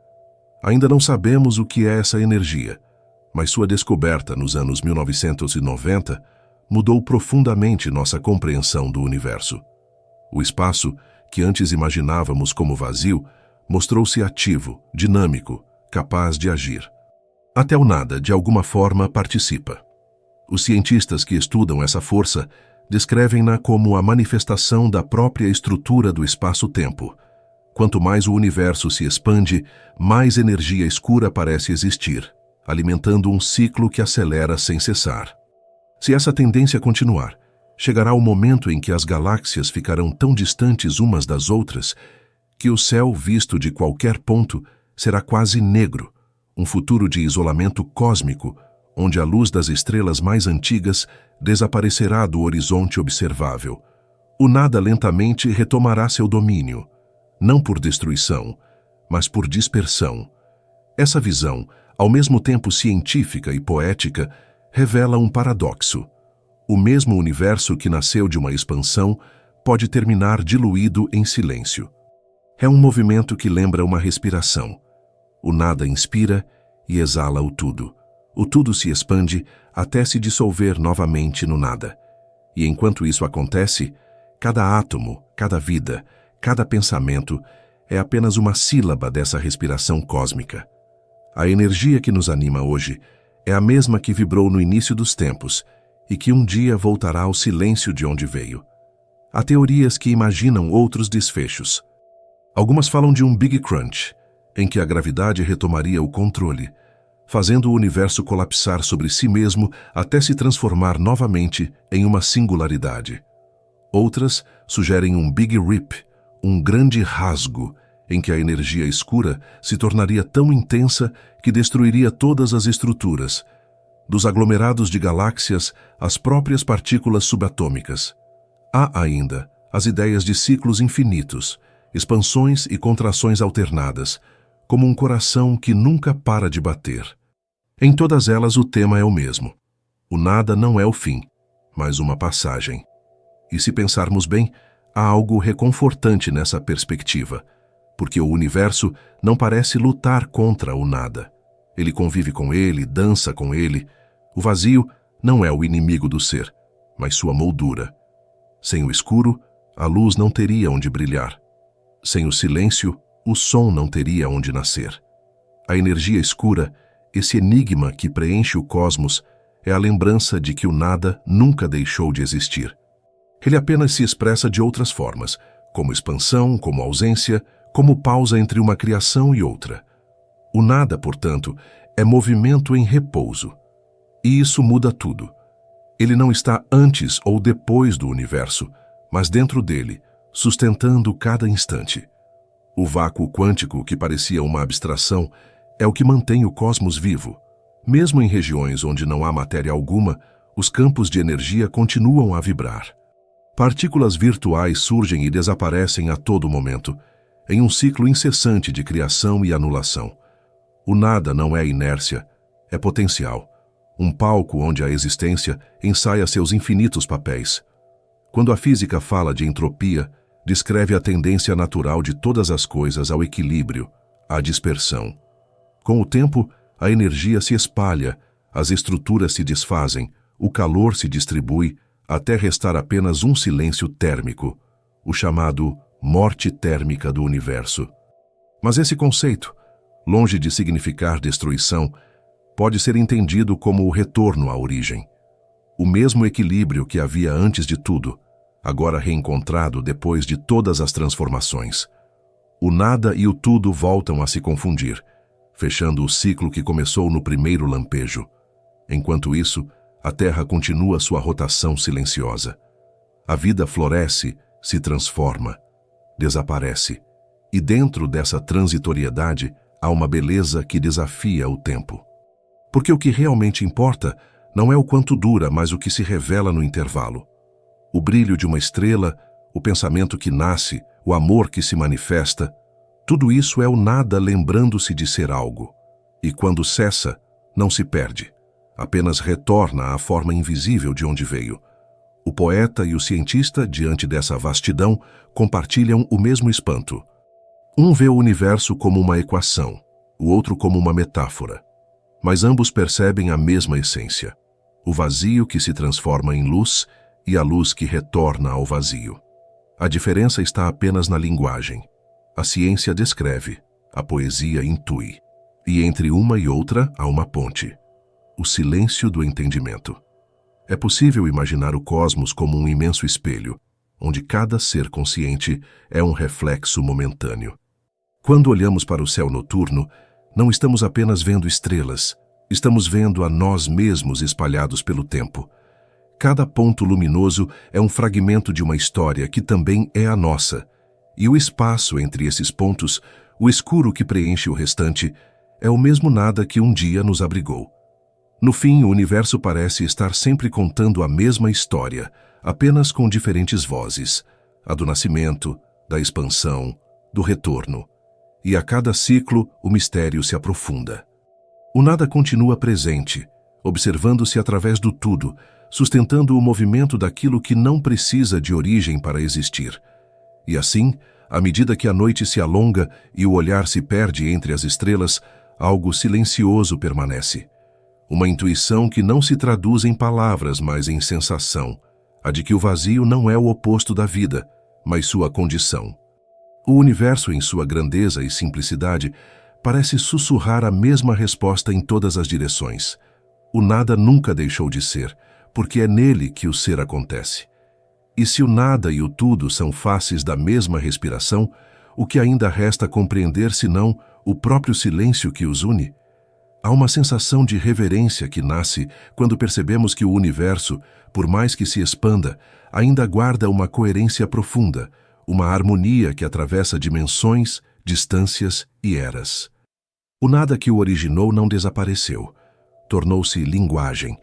Ainda não sabemos o que é essa energia, mas sua descoberta nos anos 1990 mudou profundamente nossa compreensão do universo. O espaço, que antes imaginávamos como vazio, mostrou-se ativo, dinâmico, capaz de agir. Até o nada, de alguma forma, participa. Os cientistas que estudam essa força descrevem-na como a manifestação da própria estrutura do espaço-tempo. Quanto mais o universo se expande, mais energia escura parece existir, alimentando um ciclo que acelera sem cessar. Se essa tendência continuar, chegará o momento em que as galáxias ficarão tão distantes umas das outras que o céu, visto de qualquer ponto, será quase negro, um futuro de isolamento cósmico, onde a luz das estrelas mais antigas desaparecerá do horizonte observável. O nada lentamente retomará seu domínio, não por destruição, mas por dispersão. Essa visão, ao mesmo tempo científica e poética, revela um paradoxo. O mesmo universo que nasceu de uma expansão pode terminar diluído em silêncio. É um movimento que lembra uma respiração. O nada inspira e exala o tudo. o tudo se expande até se dissolver novamente no nada. E enquanto isso acontece, cada átomo, cada vida, cada pensamento é apenas uma sílaba dessa respiração cósmica. A energia que nos anima hoje é a mesma que vibrou no início dos tempos e que um dia voltará ao silêncio de onde veio. Há teorias que imaginam outros desfechos. Algumas falam de um Big Crunch, em que a gravidade retomaria o controle, fazendo o universo colapsar sobre si mesmo até se transformar novamente em uma singularidade. Outras sugerem um Big Rip, um grande rasgo, em que a energia escura se tornaria tão intensa que destruiria todas as estruturas, dos aglomerados de galáxias às próprias partículas subatômicas. Há ainda as ideias de ciclos infinitos, expansões e contrações alternadas, como um coração que nunca para de bater. Em todas elas o tema é o mesmo. O nada não é o fim, mas uma passagem. E se pensarmos bem, há algo reconfortante nessa perspectiva, porque o universo não parece lutar contra o nada. Ele convive com ele, dança com ele. O vazio não é o inimigo do ser, mas sua moldura. Sem o escuro, a luz não teria onde brilhar. Sem o silêncio, o som não teria onde nascer. A energia escura, esse enigma que preenche o cosmos, é a lembrança de que o nada nunca deixou de existir. Ele apenas se expressa de outras formas, como expansão, como ausência, como pausa entre uma criação e outra. O nada, portanto, é movimento em repouso. E isso muda tudo. Ele não está antes ou depois do universo, mas dentro dele, sustentando cada instante. O vácuo quântico, que parecia uma abstração, é o que mantém o cosmos vivo. Mesmo em regiões onde não há matéria alguma, os campos de energia continuam a vibrar. Partículas virtuais surgem e desaparecem a todo momento, em um ciclo incessante de criação e anulação. O nada não é inércia, é potencial. Um palco onde a existência ensaia seus infinitos papéis. Quando a física fala de entropia, descreve a tendência natural de todas as coisas ao equilíbrio, à dispersão. Com o tempo, a energia se espalha, as estruturas se desfazem, o calor se distribui, até restar apenas um silêncio térmico, o chamado morte térmica do universo. Mas esse conceito, longe de significar destruição, pode ser entendido como o retorno à origem. O mesmo equilíbrio que havia antes de tudo, agora reencontrado depois de todas as transformações. O nada e o tudo voltam a se confundir, fechando o ciclo que começou no primeiro lampejo. Enquanto isso, a Terra continua sua rotação silenciosa. A vida floresce, se transforma, desaparece. E dentro dessa transitoriedade há uma beleza que desafia o tempo. Porque o que realmente importa não é o quanto dura, mas o que se revela no intervalo. O brilho de uma estrela, o pensamento que nasce, o amor que se manifesta, tudo isso é o nada lembrando-se de ser algo. E quando cessa, não se perde, apenas retorna à forma invisível de onde veio. O poeta e o cientista, diante dessa vastidão, compartilham o mesmo espanto. Um vê o universo como uma equação, o outro como uma metáfora. Mas ambos percebem a mesma essência, o vazio que se transforma em luz e a luz que retorna ao vazio. A diferença está apenas na linguagem. A ciência descreve, a poesia intui, e entre uma e outra há uma ponte, o silêncio do entendimento. É possível imaginar o cosmos como um imenso espelho, onde cada ser consciente é um reflexo momentâneo. Quando olhamos para o céu noturno, não estamos apenas vendo estrelas, estamos vendo a nós mesmos espalhados pelo tempo. Cada ponto luminoso é um fragmento de uma história que também é a nossa, e o espaço entre esses pontos, o escuro que preenche o restante, é o mesmo nada que um dia nos abrigou. No fim, o universo parece estar sempre contando a mesma história, apenas com diferentes vozes, a do nascimento, da expansão, do retorno. E a cada ciclo, o mistério se aprofunda. O nada continua presente, observando-se através do tudo, sustentando o movimento daquilo que não precisa de origem para existir. E assim, à medida que a noite se alonga e o olhar se perde entre as estrelas, algo silencioso permanece. Uma intuição que não se traduz em palavras, mas em sensação, a de que o vazio não é o oposto da vida, mas sua condição. O universo, em sua grandeza e simplicidade, parece sussurrar a mesma resposta em todas as direções. O nada nunca deixou de ser, porque é nele que o ser acontece. E se o nada e o tudo são faces da mesma respiração, o que ainda resta compreender senão o próprio silêncio que os une? Há uma sensação de reverência que nasce quando percebemos que o universo, por mais que se expanda, ainda guarda uma coerência profunda, uma harmonia que atravessa dimensões, distâncias e eras. O nada que o originou não desapareceu. Tornou-se linguagem.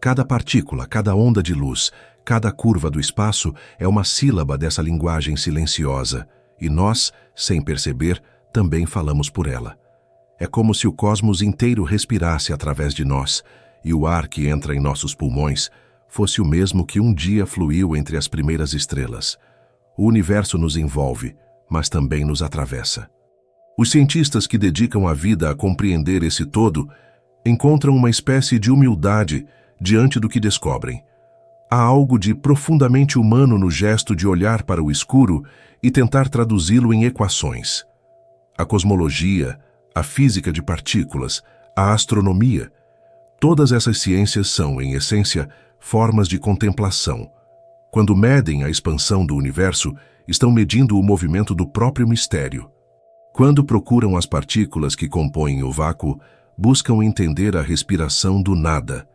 Cada partícula, cada onda de luz, cada curva do espaço é uma sílaba dessa linguagem silenciosa, e nós, sem perceber, também falamos por ela. É como se o cosmos inteiro respirasse através de nós, e o ar que entra em nossos pulmões fosse o mesmo que um dia fluiu entre as primeiras estrelas. O universo nos envolve, mas também nos atravessa. Os cientistas que dedicam a vida a compreender esse todo encontram uma espécie de humildade diante do que descobrem. Há algo de profundamente humano no gesto de olhar para o escuro e tentar traduzi-lo em equações. A cosmologia, a física de partículas, a astronomia, todas essas ciências são, em essência, formas de contemplação. Quando medem a expansão do universo, estão medindo o movimento do próprio mistério. Quando procuram as partículas que compõem o vácuo, buscam entender a respiração do nada.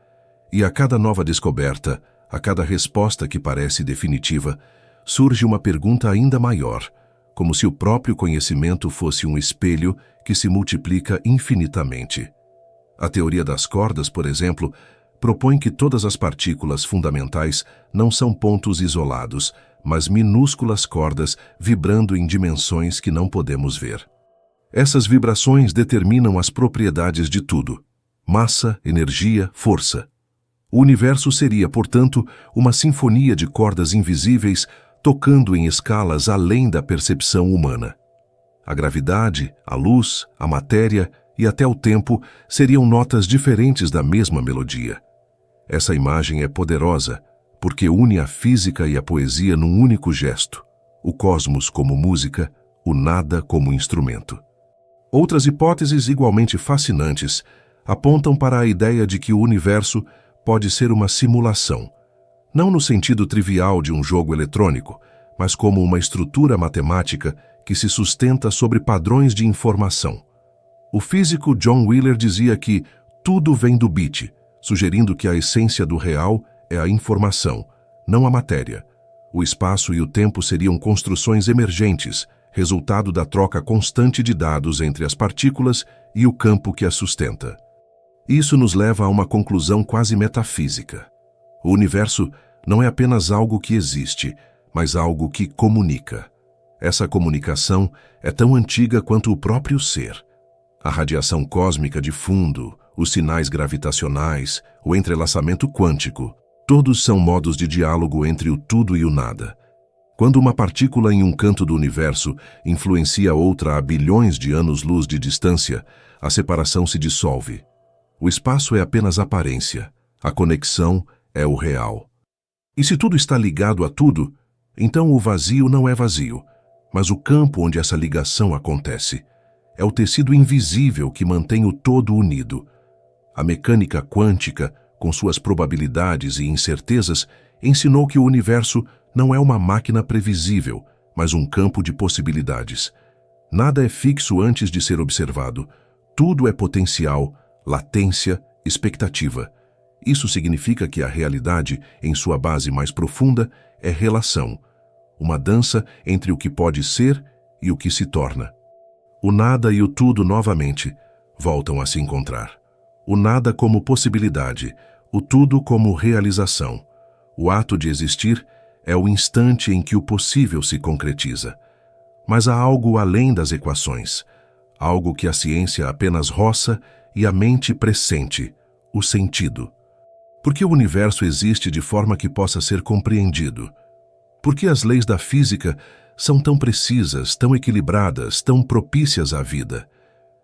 E a cada nova descoberta, a cada resposta que parece definitiva, surge uma pergunta ainda maior, como se o próprio conhecimento fosse um espelho que se multiplica infinitamente. A teoria das cordas, por exemplo, propõe que todas as partículas fundamentais não são pontos isolados, mas minúsculas cordas vibrando em dimensões que não podemos ver. Essas vibrações determinam as propriedades de tudo: massa, energia, força. O universo seria, portanto, uma sinfonia de cordas invisíveis tocando em escalas além da percepção humana. A gravidade, a luz, a matéria e até o tempo seriam notas diferentes da mesma melodia. Essa imagem é poderosa porque une a física e a poesia num único gesto: o cosmos como música, o nada como instrumento. Outras hipóteses igualmente fascinantes apontam para a ideia de que o universo pode ser uma simulação, não no sentido trivial de um jogo eletrônico, mas como uma estrutura matemática que se sustenta sobre padrões de informação. O físico John Wheeler dizia que tudo vem do bit, sugerindo que a essência do real é a informação, não a matéria. O espaço e o tempo seriam construções emergentes, resultado da troca constante de dados entre as partículas e o campo que as sustenta. Isso nos leva a uma conclusão quase metafísica. O universo não é apenas algo que existe, mas algo que comunica. Essa comunicação é tão antiga quanto o próprio ser. A radiação cósmica de fundo, os sinais gravitacionais, o entrelaçamento quântico, todos são modos de diálogo entre o tudo e o nada. Quando uma partícula em um canto do universo influencia outra a bilhões de anos-luz de distância, a separação se dissolve. O espaço é apenas aparência, a conexão é o real. E se tudo está ligado a tudo, então o vazio não é vazio, mas o campo onde essa ligação acontece. É o tecido invisível que mantém o todo unido. A mecânica quântica, com suas probabilidades e incertezas, ensinou que o universo não é uma máquina previsível, mas um campo de possibilidades. Nada é fixo antes de ser observado. Tudo é potencial, latência, expectativa. Isso significa que a realidade, em sua base mais profunda, é relação, uma dança entre o que pode ser e o que se torna. O nada e o tudo, novamente, voltam a se encontrar. O nada como possibilidade, o tudo como realização. O ato de existir é o instante em que o possível se concretiza. Mas há algo além das equações, algo que a ciência apenas roça e a mente pressente, o sentido. Por que o universo existe de forma que possa ser compreendido? Por que as leis da física são tão precisas, tão equilibradas, tão propícias à vida?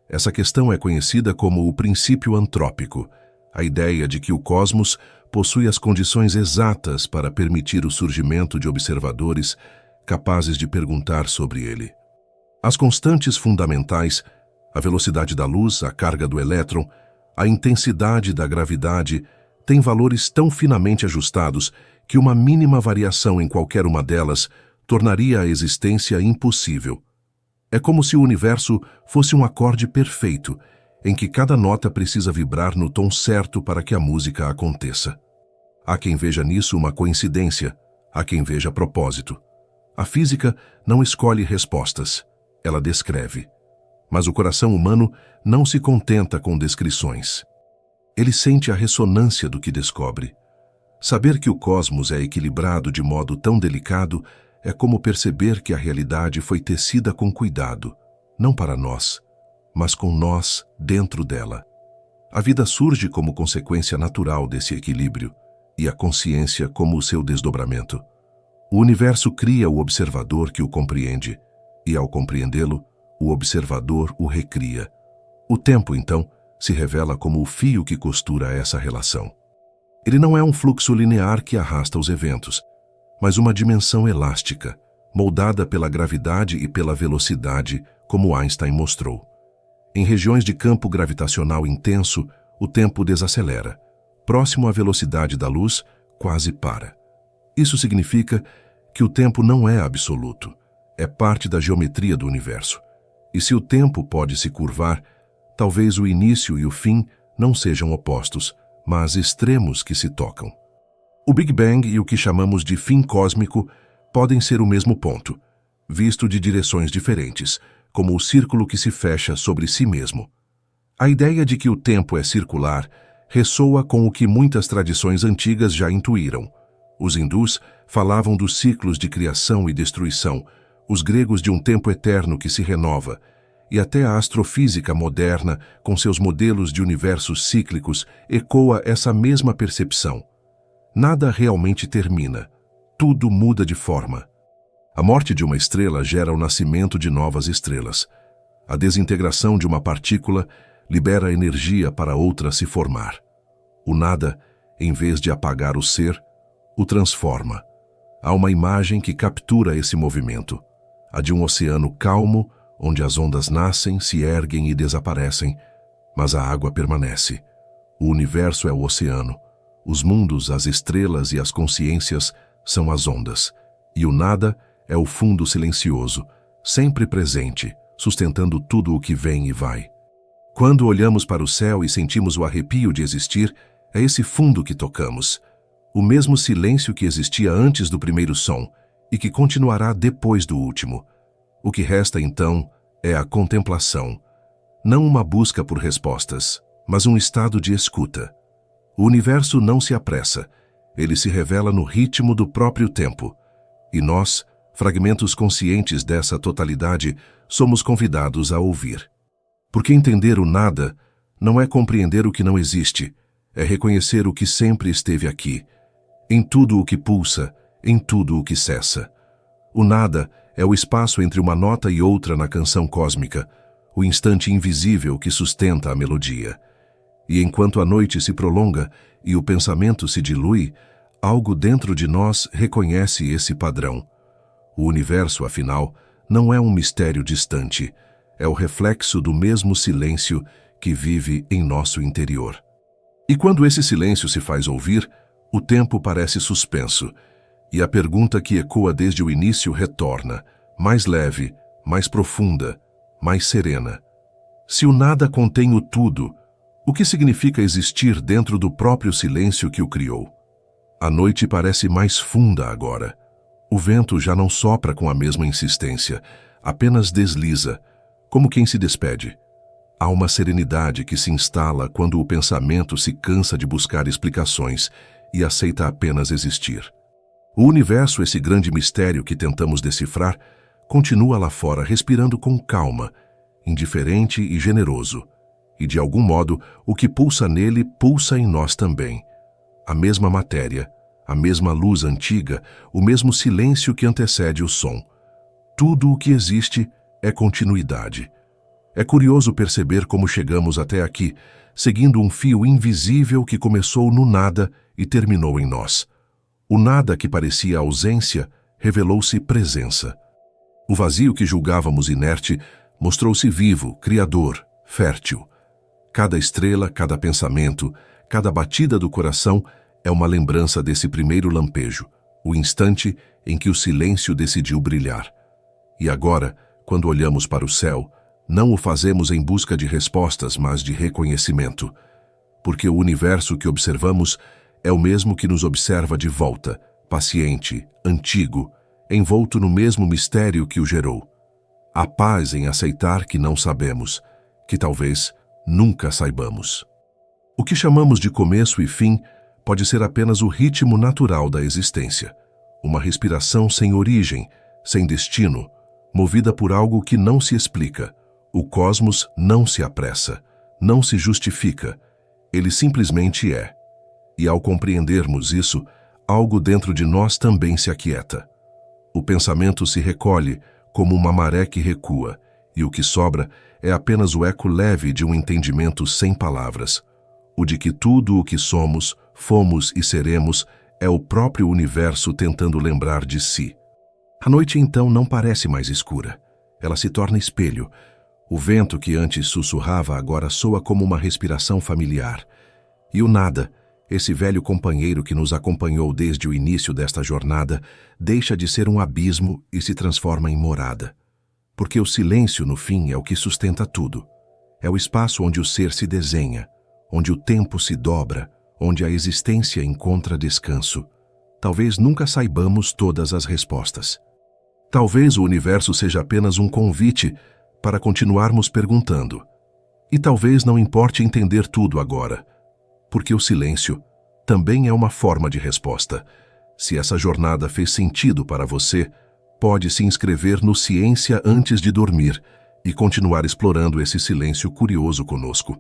Essa questão é conhecida como o princípio antrópico, a ideia de que o cosmos possui as condições exatas para permitir o surgimento de observadores capazes de perguntar sobre ele. As constantes fundamentais, a velocidade da luz, a carga do elétron, a intensidade da gravidade, têm valores tão finamente ajustados que uma mínima variação em qualquer uma delas tornaria a existência impossível. É como se o universo fosse um acorde perfeito, em que cada nota precisa vibrar no tom certo para que a música aconteça. Há quem veja nisso uma coincidência, há quem veja propósito. A física não escolhe respostas, ela descreve. Mas o coração humano não se contenta com descrições. Ele sente a ressonância do que descobre. Saber que o cosmos é equilibrado de modo tão delicado é como perceber que a realidade foi tecida com cuidado, não para nós, mas com nós dentro dela. A vida surge como consequência natural desse equilíbrio, e a consciência como o seu desdobramento. O universo cria o observador que o compreende, e ao compreendê-lo, o observador o recria. O tempo, então, se revela como o fio que costura essa relação. Ele não é um fluxo linear que arrasta os eventos, mas uma dimensão elástica, moldada pela gravidade e pela velocidade, como Einstein mostrou. Em regiões de campo gravitacional intenso, o tempo desacelera. Próximo à velocidade da luz, quase para. Isso significa que o tempo não é absoluto, é parte da geometria do universo. E se o tempo pode se curvar, talvez o início e o fim não sejam opostos, mas extremos que se tocam. O Big Bang e o que chamamos de fim cósmico podem ser o mesmo ponto, visto de direções diferentes, como o círculo que se fecha sobre si mesmo. A ideia de que o tempo é circular ressoa com o que muitas tradições antigas já intuíram. Os hindus falavam dos ciclos de criação e destruição, os gregos de um tempo eterno que se renova, e até a astrofísica moderna, com seus modelos de universos cíclicos, ecoa essa mesma percepção. Nada realmente termina, tudo muda de forma. A morte de uma estrela gera o nascimento de novas estrelas. A desintegração de uma partícula libera energia para outra se formar. O nada, em vez de apagar o ser, o transforma. Há uma imagem que captura esse movimento, a de um oceano calmo, onde as ondas nascem, se erguem e desaparecem, mas a água permanece. O universo é o oceano, os mundos, as estrelas e as consciências são as ondas, e o nada é o fundo silencioso, sempre presente, sustentando tudo o que vem e vai. Quando olhamos para o céu e sentimos o arrepio de existir, é esse fundo que tocamos, o mesmo silêncio que existia antes do primeiro som e que continuará depois do último. O que resta, então, é a contemplação, não uma busca por respostas, mas um estado de escuta. O universo não se apressa, ele se revela no ritmo do próprio tempo, e nós, fragmentos conscientes dessa totalidade, somos convidados a ouvir. Porque entender o nada não é compreender o que não existe, é reconhecer o que sempre esteve aqui, em tudo o que pulsa, em tudo o que cessa. O nada é o espaço entre uma nota e outra na canção cósmica, o instante invisível que sustenta a melodia. E enquanto a noite se prolonga e o pensamento se dilui, algo dentro de nós reconhece esse padrão. O universo, afinal, não é um mistério distante, é o reflexo do mesmo silêncio que vive em nosso interior. E quando esse silêncio se faz ouvir, o tempo parece suspenso, e a pergunta que ecoa desde o início retorna, mais leve, mais profunda, mais serena. Se o nada contém o tudo, o que significa existir dentro do próprio silêncio que o criou? A noite parece mais funda agora. O vento já não sopra com a mesma insistência, apenas desliza, como quem se despede. Há uma serenidade que se instala quando o pensamento se cansa de buscar explicações e aceita apenas existir. O universo, esse grande mistério que tentamos decifrar, continua lá fora respirando com calma, indiferente e generoso. E de algum modo, o que pulsa nele pulsa em nós também. A mesma matéria, a mesma luz antiga, o mesmo silêncio que antecede o som. Tudo o que existe é continuidade. É curioso perceber como chegamos até aqui, seguindo um fio invisível que começou no nada e terminou em nós. O nada que parecia ausência revelou-se presença. O vazio que julgávamos inerte mostrou-se vivo, criador, fértil. Cada estrela, cada pensamento, cada batida do coração é uma lembrança desse primeiro lampejo, o instante em que o silêncio decidiu brilhar. E agora, quando olhamos para o céu, não o fazemos em busca de respostas, mas de reconhecimento. Porque o universo que observamos é o mesmo que nos observa de volta, paciente, antigo, envolto no mesmo mistério que o gerou. Há paz em aceitar que não sabemos, que talvez nunca saibamos. O que chamamos de começo e fim pode ser apenas o ritmo natural da existência, uma respiração sem origem, sem destino, movida por algo que não se explica. O cosmos não se apressa, não se justifica, ele simplesmente é. E ao compreendermos isso, algo dentro de nós também se aquieta. O pensamento se recolhe como uma maré que recua, e o que sobra é apenas o eco leve de um entendimento sem palavras, o de que tudo o que somos, fomos e seremos é o próprio universo tentando lembrar de si. A noite então não parece mais escura, ela se torna espelho. O vento que antes sussurrava agora soa como uma respiração familiar. E o nada, esse velho companheiro que nos acompanhou desde o início desta jornada, deixa de ser um abismo e se transforma em morada. Porque o silêncio, no fim, é o que sustenta tudo. É o espaço onde o ser se desenha, onde o tempo se dobra, onde a existência encontra descanso. Talvez nunca saibamos todas as respostas. Talvez o universo seja apenas um convite para continuarmos perguntando. E talvez não importe entender tudo agora, porque o silêncio também é uma forma de resposta. Se essa jornada fez sentido para você, pode se inscrever no Ciência antes de dormir e continuar explorando esse silêncio curioso conosco.